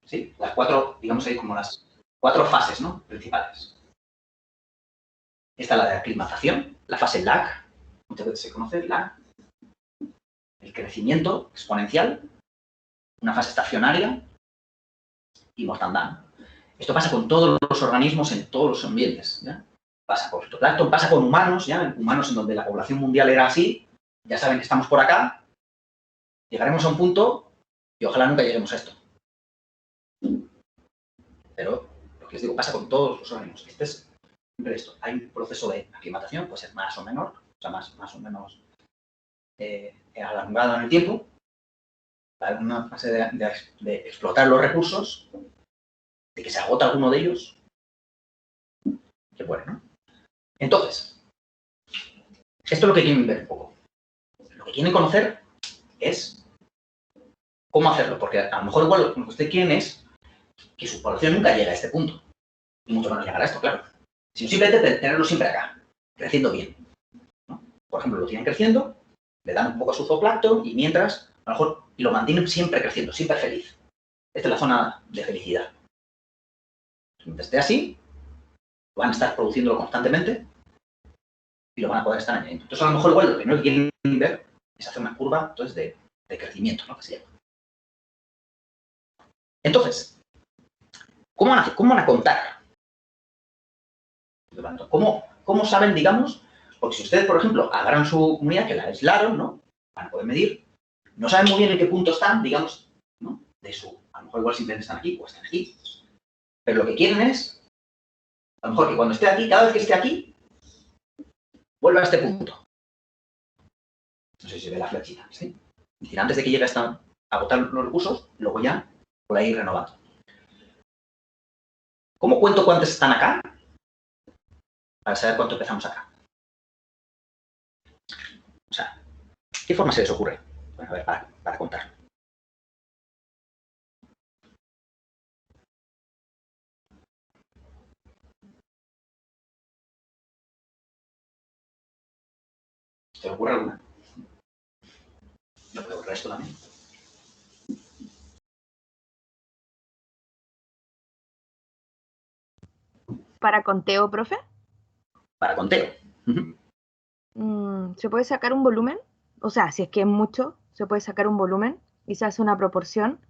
¿Sí? Las cuatro, digamos ahí como las cuatro fases, ¿no? Principales. Esta es la de aclimatación, la fase lag, muchas veces se conoce lag, el crecimiento exponencial, una fase estacionaria y mortandad. Esto pasa con todos los organismos en todos los ambientes, ¿ya? Pasa con fitoplancton, pasa con humanos, ¿ya? Humanos en donde la población mundial era así, ya saben que estamos por acá, llegaremos a un punto y ojalá nunca lleguemos a esto. Pero lo que les digo, pasa con todos los organismos. Este es siempre esto. Hay un proceso de aclimatación, puede ser más o menor, o sea, más o menos alargado en el tiempo. Hay una fase de explotar los recursos, de que se agota alguno de ellos, que bueno, ¿no? Entonces, esto es lo que quieren ver un poco. Lo que quieren conocer es cómo hacerlo, porque a lo mejor igual lo que ustedes quieren es que su población nunca llegue a este punto, y mucho menos llegar a esto, claro. Sino simplemente tenerlo siempre acá, creciendo bien, ¿no? Por ejemplo, lo tienen creciendo, le dan un poco a su zooplancton y mientras, a lo mejor, lo mantienen siempre creciendo, siempre feliz. Esta es la zona de felicidad. Mientras esté así, van a estar produciéndolo constantemente y lo van a poder estar añadiendo. Entonces, a lo mejor igual lo primero que quieren ver es hacer una curva entonces, de crecimiento, ¿no? Que se llama. Entonces, ¿cómo van a contar? ¿Cómo saben, digamos? Porque si ustedes, por ejemplo, agarran su comunidad, que la aislaron, ¿no? Van a poder medir. No saben muy bien en qué punto están, digamos, ¿no? A lo mejor igual simplemente están aquí o están aquí. Pero lo que quieren es, a lo mejor que cuando esté aquí, cada vez que esté aquí, vuelva a este punto. No sé si se ve la flechita, ¿sí? Es decir, antes de que llegue a agotar los recursos, luego ya por ahí renovando. ¿Cómo cuento cuántos están acá? Para saber cuánto empezamos acá. O sea, ¿qué forma se les ocurre? Bueno, a ver, para contar. ¿Se le ocurre alguna? Yo creo que el resto también. ¿Para conteo, profe? Para conteo. ¿Se puede sacar un volumen? O sea, si es que es mucho, se puede sacar un volumen y se hace una proporción.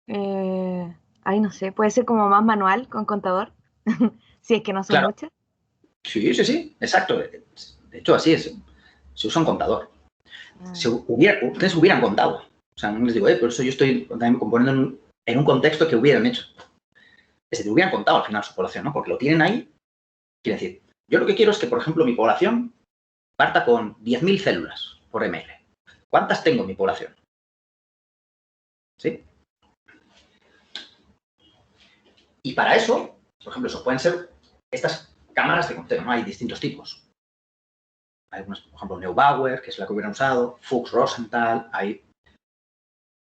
Ahí no sé, puede ser como más manual con contador, si es que no son Claro. muchas. Sí, exacto. De hecho, así es. Se usa un contador. Ustedes hubieran contado. O sea, no les digo, por eso yo estoy también componiendo en un contexto que hubieran hecho. Es decir, hubieran contado al final su población, ¿no? Porque lo tienen ahí. Quiere decir, yo lo que quiero es que, por ejemplo, mi población parta con 10.000 células por ml. ¿Cuántas tengo en mi población? ¿Sí? Y para eso, por ejemplo, eso pueden ser estas cámaras de conteo, ¿no? Hay distintos tipos. Hay algunas, por ejemplo, Neubauer, que es la que hubieran usado, Fuchs, Rosenthal, hay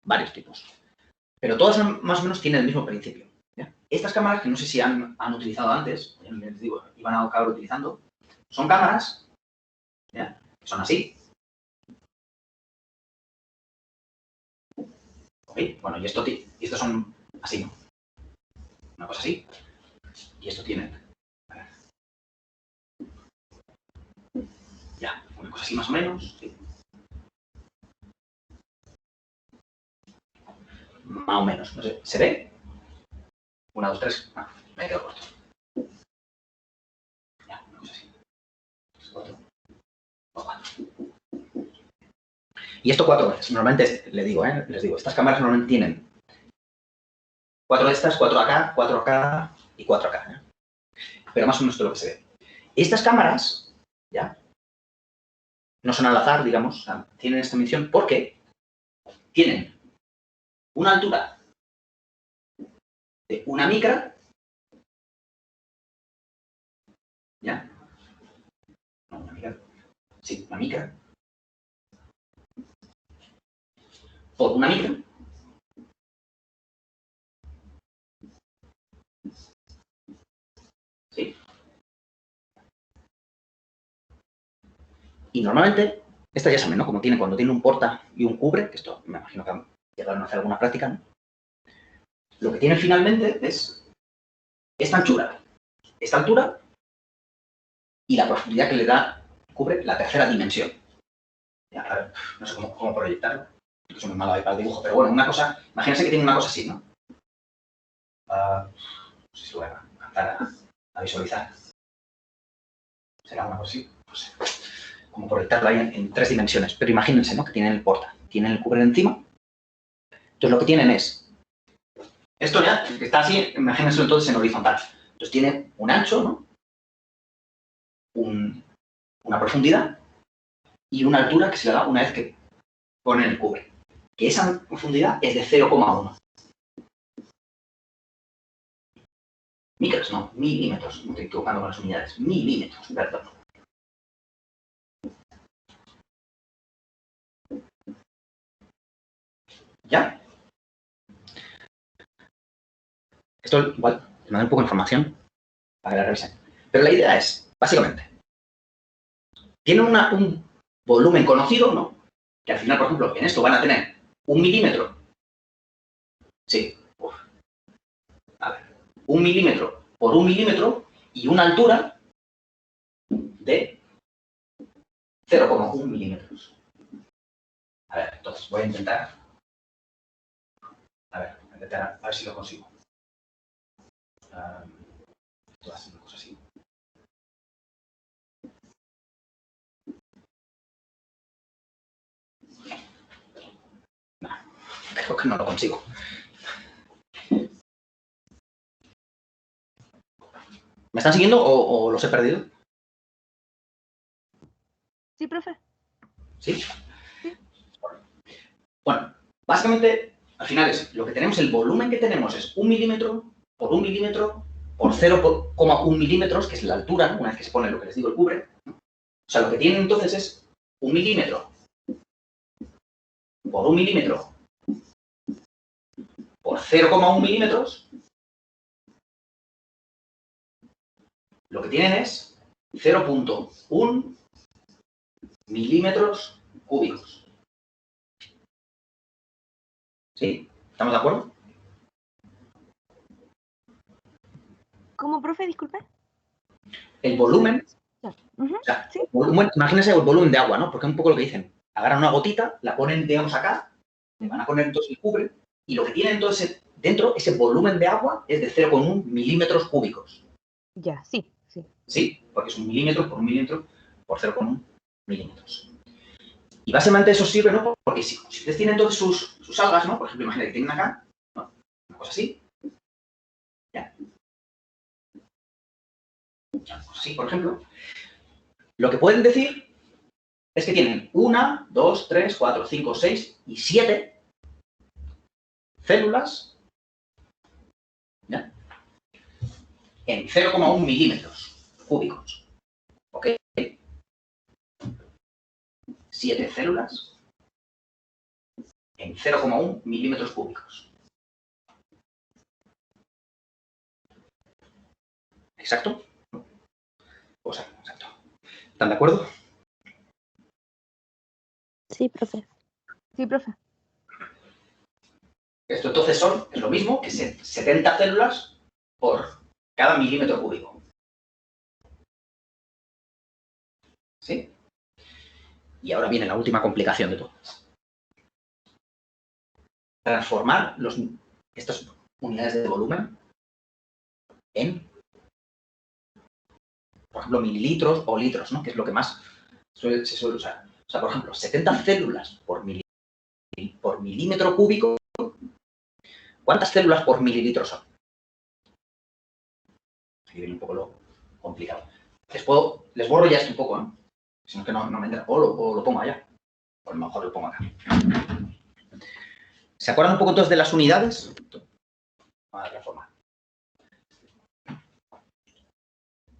varios tipos. Pero todas más o menos tienen el mismo principio. ¿Ya? Estas cámaras, que no sé si han utilizado antes, ya les digo, iban a acabar utilizando, son cámaras, ¿ya? Que son así. ¿Okay? Bueno, y estos son así, ¿no? Una cosa así. Y esto tiene, ya, una cosa así más o menos. ¿Sí? Más o menos, no sé, ¿se ve? 1, 2, 3, me quedo corto. Ya, una cosa así. 4 o 4. Y esto 4 veces. Normalmente, les digo, estas cámaras normalmente tienen 4 de estas, 4 acá, 4 acá y 4 acá. Pero más o menos esto es lo que se ve. Estas cámaras, ya, no son al azar, digamos, o sea, tienen esta medición porque tienen una altura de 1 micra, ¿ya? No, 1 micra. Sí, 1 micra. Por 1 micra. ¿Sí? Y normalmente, estas ya saben, ¿no? Como cuando tiene un porta y un cubre, que esto me imagino que llegaron a hacer alguna práctica, ¿no? Lo que tiene finalmente es esta anchura, y la profundidad que le cubre la tercera dimensión. Ya, a ver, no sé cómo proyectarlo, porque soy muy malo ahí para el dibujo, pero bueno, una cosa, imagínense que tiene una cosa así, ¿no? No sé si lo voy a alcanzar a visualizar. ¿Será una cosa así? No sé. Como proyectarlo ahí en 3 dimensiones, pero imagínense, ¿no? Que tienen el porta, tienen el cubre encima. Entonces lo que tienen es, esto ya, que está así, imagínense entonces en horizontal. Entonces tiene un ancho, ¿no? Una profundidad y una altura que se le da una vez que ponen el cubre. Que esa profundidad es de 0,1. Micros, no, milímetros. Me estoy equivocando con las unidades. Milímetros, perdón. ¿Ya? Esto igual, les mandé un poco de información para que la revisen. Pero la idea es, básicamente, tienen un volumen conocido, ¿no? Que al final, por ejemplo, en esto van a tener 1 milímetro. Sí. Uf. A ver. 1 milímetro por 1 milímetro y una altura de 0,1 milímetros. A ver, entonces voy a intentar. A ver si lo consigo. Esto va a ser una cosa así. No, creo que no lo consigo. ¿Me están siguiendo o los he perdido? Sí, profe. ¿Sí? Bueno, básicamente, al final lo que tenemos, el volumen que tenemos es 1 milímetro por 1 milímetro por 0,1 milímetros, que es la altura, ¿no? Una vez que se pone lo que les digo, el cubre. O sea, lo que tienen entonces es 1 milímetro por 1 milímetro por 0,1 milímetros. Lo que tienen es 0,1 milímetros cúbicos. ¿Sí? ¿Estamos de acuerdo? ¿Cómo, profe? Disculpe. El volumen, Ujú, o sea, sí. el volumen, imagínense el volumen de agua, ¿no? Porque es un poco lo que dicen. Agarran una gotita, la ponen, digamos, acá, le van a poner entonces el cubre, y lo que tiene entonces dentro, ese volumen de agua, es de 0,1 milímetros cúbicos. Ya, sí, sí. Sí, porque es 1 milímetro por 1 milímetro por 0,1 milímetros. Y básicamente eso sirve, ¿no? Porque si ustedes tienen entonces sus algas, ¿no? Por ejemplo, imagínense que tienen acá, ¿no? Una cosa así. Ya. Una cosa así, por ejemplo. Lo que pueden decir es que tienen 1, 2, 3, 4, 5, 6 y 7 células, ¿ya? En 0,1 milímetros cúbicos. ¿Ok? 7 células en 0,1 milímetros cúbicos. ¿Exacto? O sea, exacto. ¿Están de acuerdo? Sí, profe. Sí, profe. Esto entonces es lo mismo que 70 células por cada milímetro cúbico. ¿Sí? Y ahora viene la última complicación de todas. Transformar estas unidades de volumen en, por ejemplo, mililitros o litros, ¿no? Que es lo que más se suele usar. O sea, por ejemplo, 70 células por milímetro cúbico. ¿Cuántas células por mililitro son? Aquí viene un poco lo complicado. Les borro ya esto un poco, ¿eh? Si no, que no me entra. O lo pongo allá. O a lo mejor lo pongo acá. ¿Se acuerdan un poco entonces de las unidades? Vamos a transformar.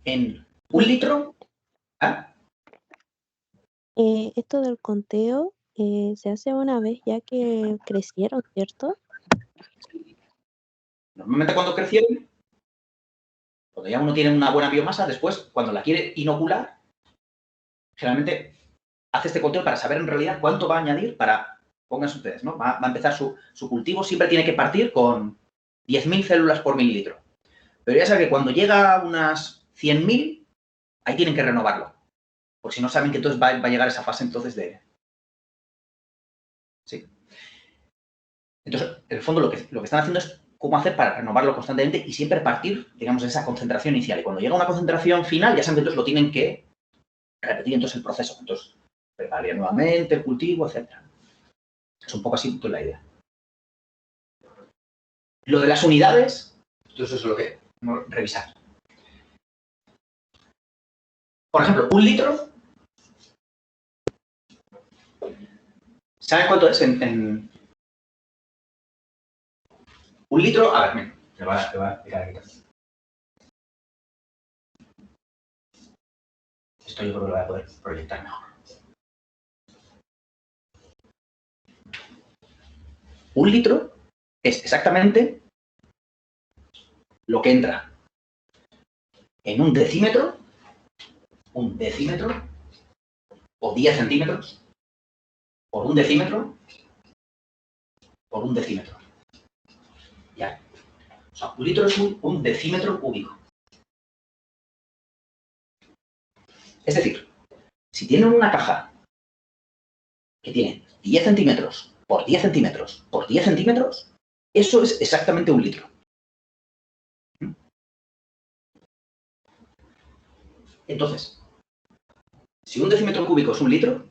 En 1 litro. ¿Ah? Esto del conteo se hace una vez ya que crecieron, ¿cierto? Normalmente cuando crecieron, cuando ya uno tiene una buena biomasa, después, cuando la quiere inocular, generalmente hace este conteo para saber en realidad cuánto va a añadir para, pónganse ustedes, ¿no? Va a empezar su cultivo, siempre tiene que partir con 10.000 células por mililitro. Pero ya sabe que cuando llega a unas 100.000, ahí tienen que renovarlo. Por si no saben que entonces va a llegar esa fase entonces de... ¿Sí? Entonces, en el fondo lo que están haciendo es cómo hacer para renovarlo constantemente y siempre partir, digamos, de esa concentración inicial. Y cuando llega a una concentración final, ya saben que entonces lo tienen que repetir entonces el proceso. Entonces, preparar nuevamente el cultivo, etc. Es un poco así la idea. Lo de las unidades, entonces es lo que vamos a revisar. Por ejemplo, 1 litro. ¿Saben cuánto es en 1 litro? A ver, mira, te voy a explicar aquí. Esto yo creo que lo voy a poder proyectar mejor. 1 litro es exactamente lo que entra en un decímetro o 10 centímetros por un decímetro por un decímetro. ¿Ya? O sea, 1 litro es un decímetro cúbico. Es decir, Si tienen una caja que tiene 10 centímetros por 10 centímetros por 10 centímetros, eso es exactamente un litro. Entonces, si un decímetro cúbico es un litro,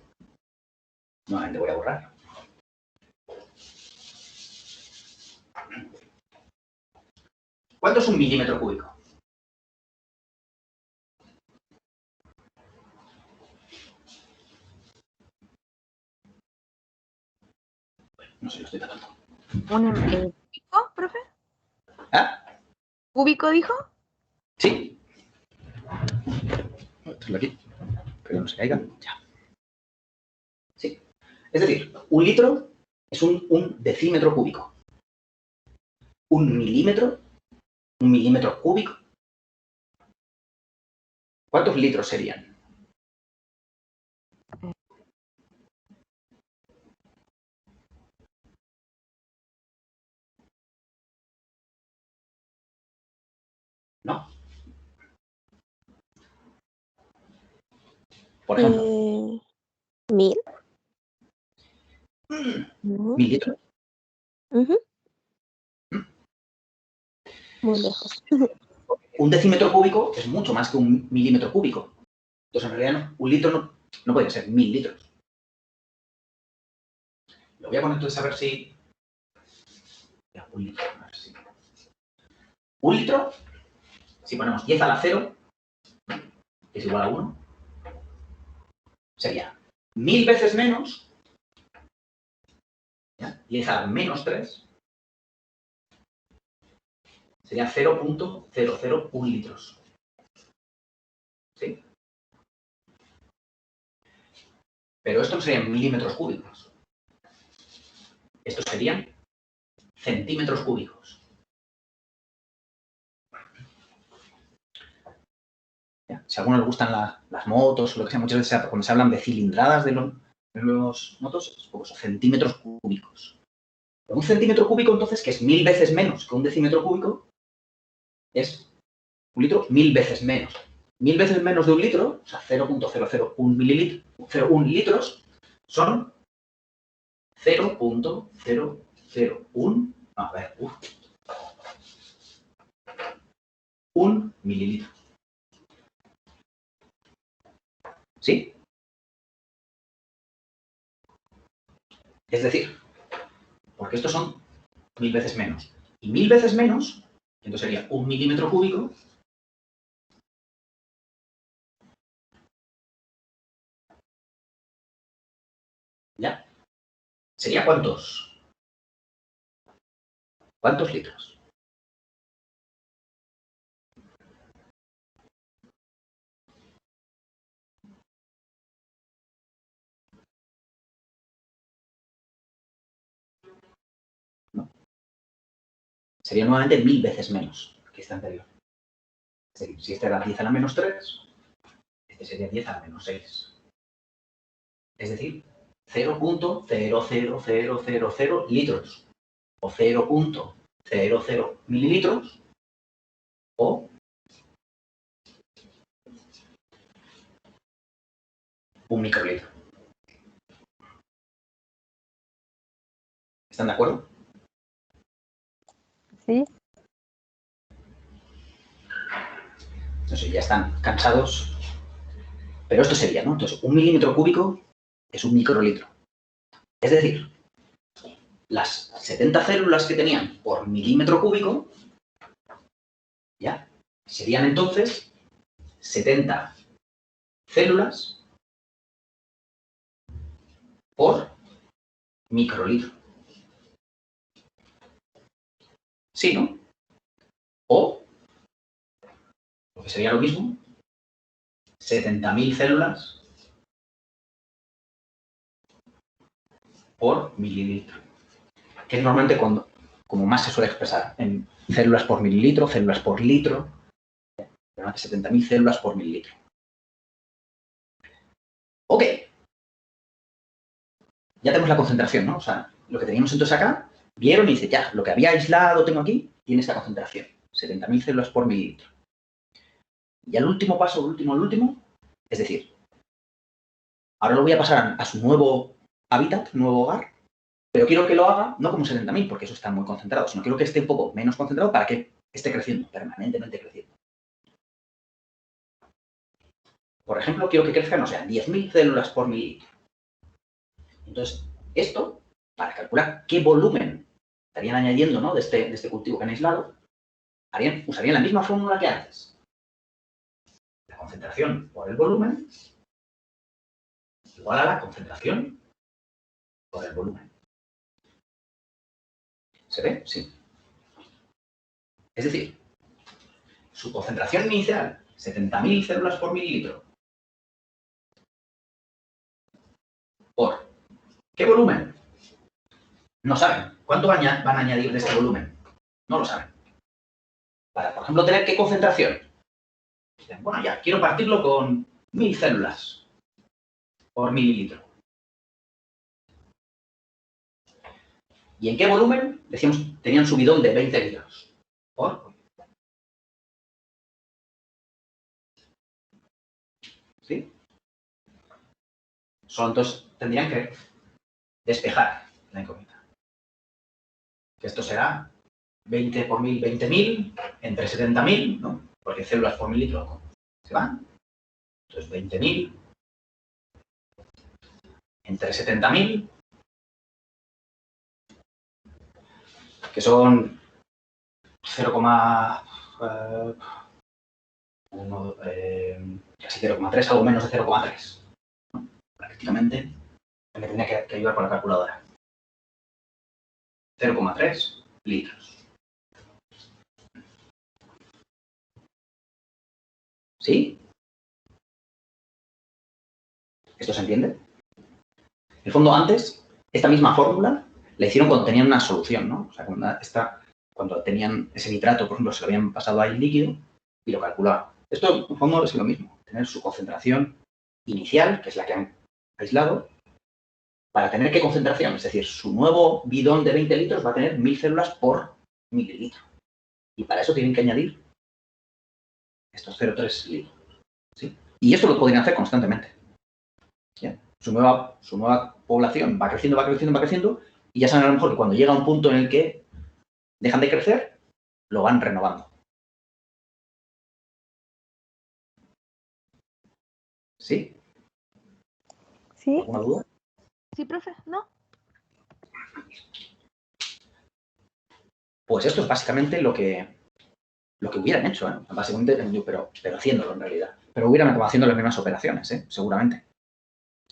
nuevamente voy a borrar. ¿Cuánto es un milímetro cúbico? No sé, lo estoy tratando. ¿Un cúbico, profe? ¿Ah? ¿Cúbico dijo? Sí. Voy a meterlo aquí, pero no se caiga. Ya. Sí. Es decir, un litro es un decímetro cúbico. Un milímetro cúbico. ¿Cuántos litros serían? ¿No? Por ejemplo, 1000. ¿1000 litros? Ujú. Muy lejos. Un decímetro cúbico es mucho más que un milímetro cúbico. Entonces, en realidad, un litro no puede ser 1000 litros. Lo voy a poner entonces a ver si... Ya, un litro, a ver si... Un litro, si ponemos 10 a la 0, que es igual a 1, sería 1000 veces menos, ¿ya? 10 a la menos 3, sería 0.001 litros. ¿Sí? Pero esto no serían milímetros cúbicos. Estos serían centímetros cúbicos. ¿Ya? Si a alguno les gustan las motos o lo que sea, muchas veces cuando se hablan de cilindradas de los motos, pues centímetros cúbicos. Pero un centímetro cúbico, entonces, que es 1000 veces menos que un decímetro cúbico, es un litro 1000 veces menos. 1000 veces menos de un litro, o sea, 0.001 litros, son 0.001, a ver, 1 mililitro. ¿Sí? Es decir, porque estos son 1000 veces menos. Y 1000 veces menos, entonces sería 1 milímetro cúbico, ¿ya? ¿Sería cuántos? ¿Cuántos litros? ¿No? Sería nuevamente 1000 veces menos que este anterior. Es decir, si este era 10 a la menos 3, este sería 10 a la menos 6. Es decir, 0.00000 litros o 0.00 mililitros o un microlitro. ¿Están de acuerdo? Sí. No sé, ya están cansados. Pero esto sería, ¿no? Entonces, un milímetro cúbico es un microlitro. Es decir, las 70 células que tenían por milímetro cúbico, ¿ya? Serían entonces 70 células por microlitro. ¿Sí, no? O, lo que sería lo mismo, 70.000 células por mililitro. Que es normalmente como más se suele expresar, en células por mililitro, células por litro, 70.000 células por mililitro. Ok. Ya tenemos la concentración, ¿no? O sea, lo que teníamos entonces acá, vieron y dice, ya, lo que había aislado tengo aquí, tiene esta concentración, 70.000 células por mililitro. Y al último paso, el último, es decir, ahora lo voy a pasar a su nuevo hábitat, nuevo hogar, pero quiero que lo haga no como 70.000, porque eso está muy concentrado, sino quiero que esté un poco menos concentrado para que esté creciendo, permanentemente creciendo. Por ejemplo, quiero que crezca, no sé, 10.000 células por mililitro. Entonces, esto, para calcular qué volumen estarían añadiendo, ¿no?, de este cultivo que han aislado, usarían la misma fórmula que antes. La concentración por el volumen igual a la concentración por el volumen. ¿Se ve? Sí. Es decir, su concentración inicial, 70.000 células por mililitro. ¿Por qué volumen? No saben. ¿Cuánto van a añadir de este volumen? No lo saben. Para, por ejemplo, tener qué concentración. Dicen, bueno, ya, quiero partirlo con 1.000 células por mililitro. ¿Y en qué volumen? Decíamos, tenían su bidón de 20 litros. ¿Por? ¿Sí? Solo entonces tendrían que despejar la incógnita. Que esto será 20 por 1.000, 20.000, entre 70.000, ¿no? Porque células por mililitro se van. Entonces 20.000 entre 70.000, que son casi 0,3, algo menos de 0,3. ¿No? Prácticamente me tenía que ayudar con la calculadora. 0,3 litros. ¿Sí? ¿Esto se entiende? En el fondo, antes, esta misma fórmula la hicieron cuando tenían una solución, ¿no? O sea, cuando tenían ese nitrato, por ejemplo, se lo habían pasado ahí líquido y lo calculaban. Esto, en el fondo, es lo mismo. Tener su concentración inicial, que es la que han aislado, para tener qué concentración. Es decir, su nuevo bidón de 20 litros va a tener 1.000 células por mililitro. Y para eso tienen que añadir estos 0,3 litros. ¿Sí? Y esto lo podrían hacer constantemente. ¿Ya? Su nueva población va creciendo, va creciendo, va creciendo, y ya saben a lo mejor que cuando llega a un punto en el que dejan de crecer, lo van renovando. ¿Sí? Sí. ¿Alguna duda? Sí, profe, ¿no? Pues esto es básicamente lo que hubieran hecho, ¿eh? Básicamente, pero haciéndolo en realidad. Pero hubieran acabado haciendo las mismas operaciones, ¿eh? Seguramente,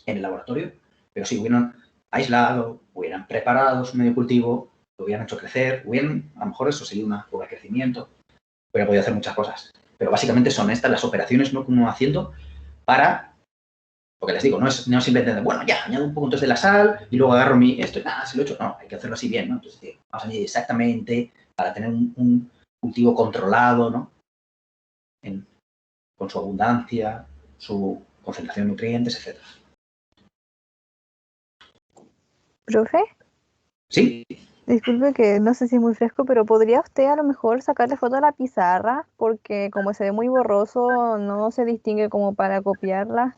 en el laboratorio. Pero sí, hubieran aislado, hubieran preparado su medio cultivo, lo hubieran hecho crecer, a lo mejor eso sería una curva de crecimiento, hubiera podido hacer muchas cosas. Pero básicamente son estas las operaciones, ¿no?, que uno va haciendo para, porque les digo, no es simplemente, bueno, ya, añado un poco entonces de la sal y luego agarro esto y nada, se lo he hecho. No, hay que hacerlo así bien, ¿no? Entonces, vamos a añadir exactamente para tener un cultivo controlado, ¿no? Con su abundancia, su concentración de nutrientes, etc. ¿Profe? ¿Sí? Disculpe que no sé si es muy fresco, pero ¿podría usted a lo mejor sacarle foto a la pizarra? Porque como se ve muy borroso, no se distingue como para copiarla.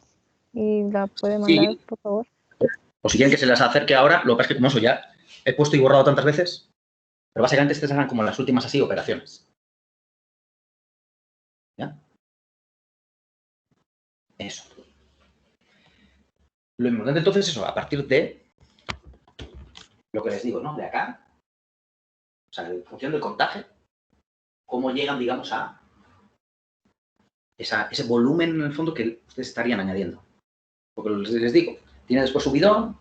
¿Y la puede mandar, Sí. por favor? O si quieren que se las acerque ahora, lo que pasa es que como eso ya he puesto y borrado tantas veces, pero básicamente estas eran como las últimas así operaciones. ¿Ya? Eso. Lo importante entonces es eso, a partir de lo que les digo, ¿no? De acá, o sea, en función del contagio, cómo llegan, digamos, a ese volumen en el fondo que ustedes estarían añadiendo. Porque les digo, tiene después su bidón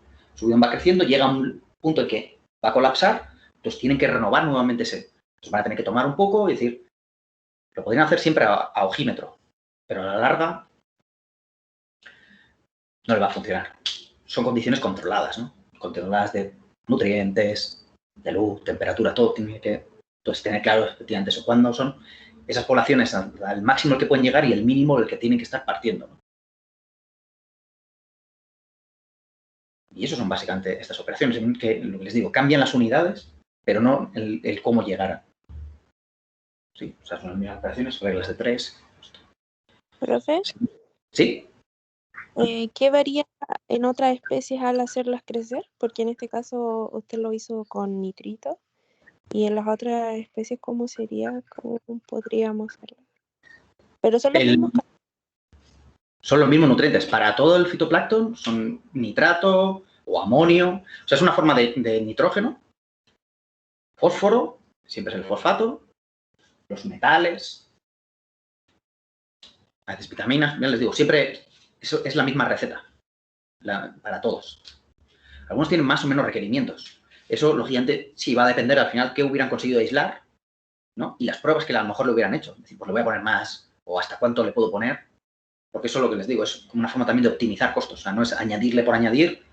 va creciendo, llega a un punto en que va a colapsar, entonces tienen que renovar nuevamente ese. Entonces van a tener que tomar un poco y decir, lo podrían hacer siempre a ojímetro, pero a la larga no le va a funcionar. Son condiciones controladas, ¿no? Controladas de nutrientes, de luz, temperatura, todo tiene que tener claro efectivamente eso. ¿Cuándo son esas poblaciones al máximo al que pueden llegar y el mínimo el que tienen que estar partiendo, ¿no? Y eso son básicamente estas operaciones, que lo que les digo, cambian las unidades, pero no el cómo llegar. Sí, o sea, son las mismas operaciones, reglas de 3. ¿Profe? ¿Sí? ¿Qué varía en otras especies al hacerlas crecer? Porque en este caso usted lo hizo con nitrito. Y en las otras especies, ¿cómo sería? ¿Cómo podríamos hacerlo? Pero son los El- mismos. Son los mismos nutrientes. Para todo el fitoplancton son nitrato o amonio. O sea, es una forma de nitrógeno, fósforo, siempre es el fosfato, los metales, a veces vitaminas. Ya les digo, siempre eso es la misma receta para todos. Algunos tienen más o menos requerimientos. Eso, lógicamente, sí va a depender al final qué hubieran conseguido aislar, ¿no? Y las pruebas que a lo mejor le hubieran hecho. Es decir, pues le voy a poner más o hasta cuánto le puedo poner. Porque eso es lo que les digo, es como una forma también de optimizar costos. O sea, no es añadirle por añadir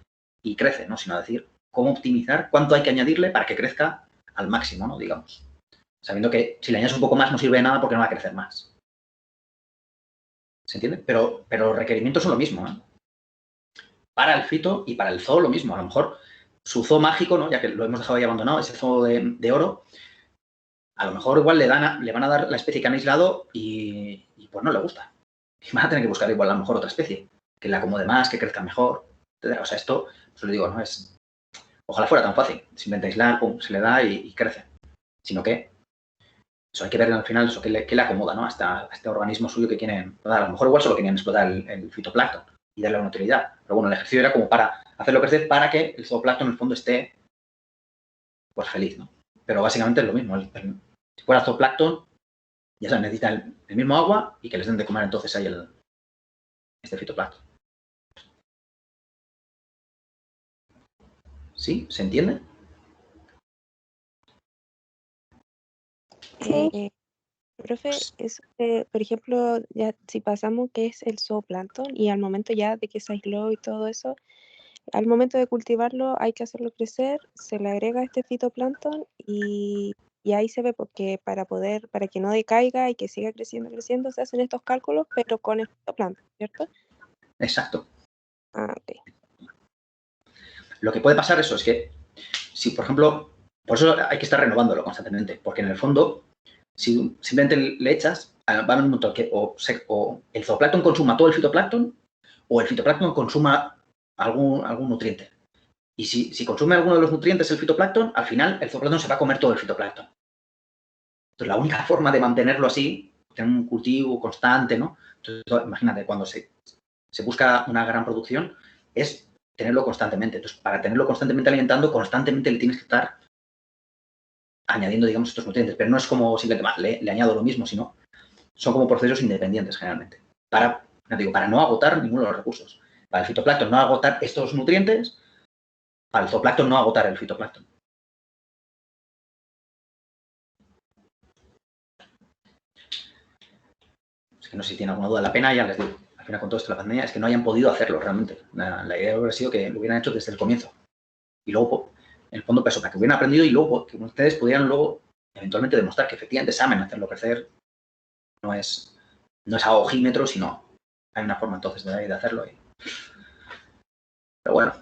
y crece, ¿no? Sino decir cómo optimizar, cuánto hay que añadirle para que crezca al máximo, ¿no? Digamos. Sabiendo que si le añades un poco más no sirve de nada porque no va a crecer más. ¿Se entiende? Pero los requerimientos son lo mismo, ¿eh? Para el fito y para el zoo lo mismo. A lo mejor su zoo mágico, ¿no? Ya que lo hemos dejado ahí abandonado, ese zoo de oro, a lo mejor igual le van a dar la especie que han aislado y pues no le gusta. Y van a tener que buscar igual a lo mejor otra especie que le acomode más, que crezca mejor, etc. O sea, esto, pues le digo, no es... Ojalá fuera tan fácil. Simplemente aislar, pum, se le da y crece. Sino que eso hay que ver al final eso, qué le acomoda, ¿no? A este organismo suyo que quieren explotar. A lo mejor igual solo querían explotar el fitoplancton y darle una utilidad. Pero bueno, el ejercicio era como para hacerlo crecer para que el zooplancton en el fondo esté pues feliz, ¿no? Pero básicamente es lo mismo. Si fuera zooplancton, ya se necesita el mismo agua y que les den de comer entonces ahí este fitoplancton. ¿Sí? ¿Se entiende? Sí. Profe, eso, por ejemplo, ya si pasamos que es el zooplancton y al momento ya de que se aisló y todo eso, al momento de cultivarlo hay que hacerlo crecer, se le agrega este fitoplancton y ahí se ve porque para que no decaiga y que siga creciendo, se hacen estos cálculos, pero con el fitoplancton, ¿cierto? Exacto. Ah, ok. Lo que puede pasar eso es que si, por ejemplo, por eso hay que estar renovándolo constantemente, porque en el fondo, si simplemente le echas, va a haber un montón que o el zooplancton consuma todo el fitoplancton o el fitoplancton consuma algún nutriente. Y si consume alguno de los nutrientes el fitoplancton, al final el zooplancton se va a comer todo el fitoplancton. Entonces, la única forma de mantenerlo así, tener un cultivo constante, ¿no? Entonces, imagínate, cuando se busca una gran producción, es tenerlo constantemente. Entonces, para tenerlo constantemente alimentando, constantemente le tienes que estar añadiendo, digamos, estos nutrientes. Pero no es como simplemente le añado lo mismo, sino son como procesos independientes generalmente. Para no agotar ninguno de los recursos. Para el fitoplancton no agotar estos nutrientes, para el zooplancton no agotar el fitoplancton. Es que no sé si tiene alguna duda. La pena, ya les digo, al final con todo esto de la pandemia, es que no hayan podido hacerlo realmente. La idea hubiera sido que lo hubieran hecho desde el comienzo. Y luego, en el fondo, para que hubieran aprendido y luego que ustedes pudieran luego eventualmente demostrar que efectivamente saben hacerlo crecer. No es a ojímetro, sino hay una forma entonces de hacerlo. Pero bueno,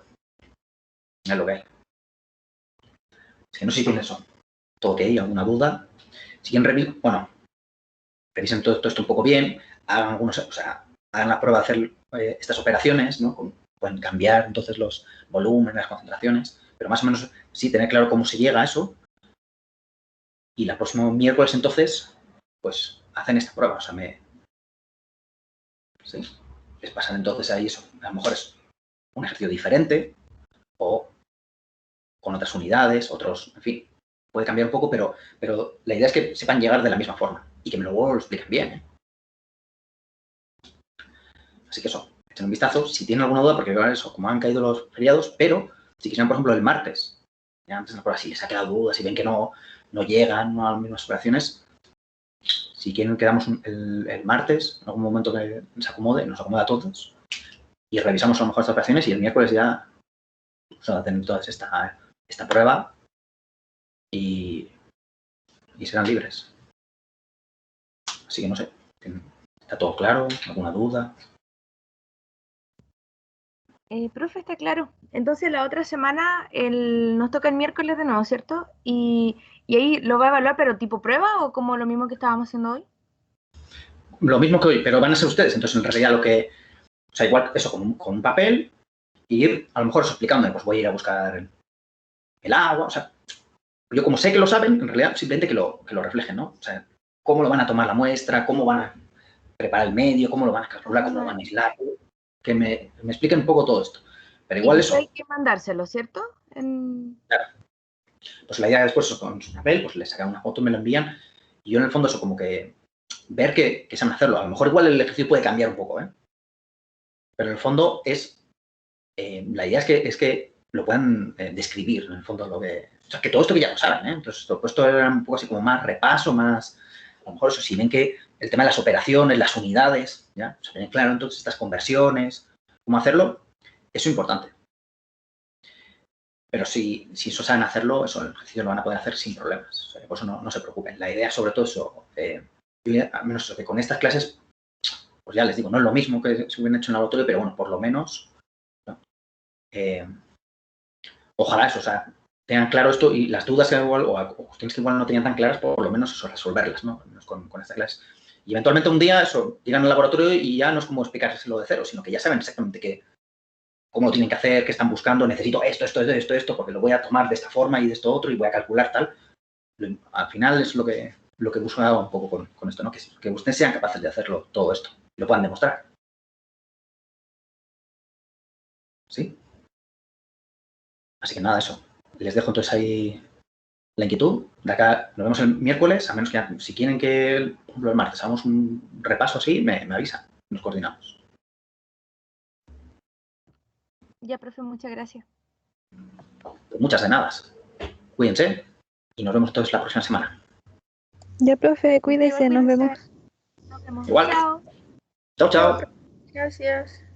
es lo que hay. Es que no sé si tienen eso. Todo ok, alguna duda. Si quieren revisen todo esto un poco bien, hagan hagan la prueba de hacer estas operaciones, ¿no? Pueden cambiar entonces los volúmenes, las concentraciones, pero más o menos sí tener claro cómo se llega a eso. Y el próximo miércoles entonces, pues hacen esta prueba. O sea, les pasan entonces ahí eso. A lo mejor es un ejercicio diferente o con otras unidades, en fin, puede cambiar un poco, pero la idea es que sepan llegar de la misma forma y que me luego lo expliquen bien, ¿eh? Así que eso, echen un vistazo. Si tienen alguna duda, porque eso, como han caído los feriados, pero si quisieran, por ejemplo, el martes, ya antes de la prueba, si les ha quedado duda, si ven que no llegan a las mismas operaciones, si quieren quedamos el martes, en algún momento que nos acomoda a todos, y revisamos a lo mejor estas operaciones y el miércoles ya van a tener toda esta prueba y serán libres. Así que no sé, ¿está todo claro? ¿Alguna duda? Profe, está claro. Entonces la otra semana nos toca el miércoles de nuevo, ¿cierto? Y ahí lo va a evaluar, pero tipo prueba o como lo mismo que estábamos haciendo hoy. Lo mismo que hoy, pero van a ser ustedes. Entonces, en realidad, O sea, igual eso con un papel y ir, a lo mejor eso explicándome, pues voy a ir a buscar el agua, o sea, yo como sé que lo saben, en realidad simplemente que lo reflejen, ¿no? O sea, cómo lo van a tomar la muestra, cómo van a preparar el medio, cómo lo van a calcular, cómo lo van a aislar, que me expliquen un poco todo esto. Pero igual eso... Hay que mandárselo, ¿cierto? Claro. Pues la idea después, con su papel, pues les sacan una foto, me lo envían, y yo en el fondo eso como que ver que saben hacerlo. A lo mejor igual el ejercicio puede cambiar un poco, ¿eh? Pero en el fondo es... la idea es que lo puedan describir, en el fondo, lo que... O sea, que todo esto que ya lo saben, ¿eh? Entonces, todo esto era un poco así como más repaso, más... A lo mejor eso, si ven que el tema de las operaciones, las unidades, ¿ya? O sea, ven claro, entonces, estas conversiones, cómo hacerlo, eso es importante. Pero si eso saben hacerlo, eso el ejercicio lo van a poder hacer sin problemas. O sea, por eso no se preocupen. La idea, sobre todo, eso, al menos eso, que con estas clases, pues ya les digo, no es lo mismo que se hubieran hecho en el laboratorio, pero bueno, por lo menos, ¿no? Ojalá eso, o sea, tengan claro esto y las dudas que igual, o cuestiones que igual no tenían tan claras, por lo menos eso, resolverlas, ¿no? Con esta clase. Y eventualmente un día, eso, llegan al laboratorio y ya no es como explicárselo de cero, sino que ya saben exactamente cómo lo tienen que hacer, qué están buscando, necesito esto, porque lo voy a tomar de esta forma y de esto otro y voy a calcular tal. Al final es lo que busco un poco con esto, ¿no? Que ustedes sean capaces de hacerlo todo esto y lo puedan demostrar. ¿Sí? Así que nada, eso. Les dejo entonces ahí la inquietud. De acá nos vemos el miércoles, a menos que si quieren que, por ejemplo, el martes hagamos un repaso así, me avisan. Nos coordinamos. Ya, profe, muchas gracias. Pues muchas de nada. Cuídense y nos vemos todos la próxima semana. Ya, profe, cuídese, nos vemos. Nos vemos. Igual. Chao. Chao, chao. Gracias.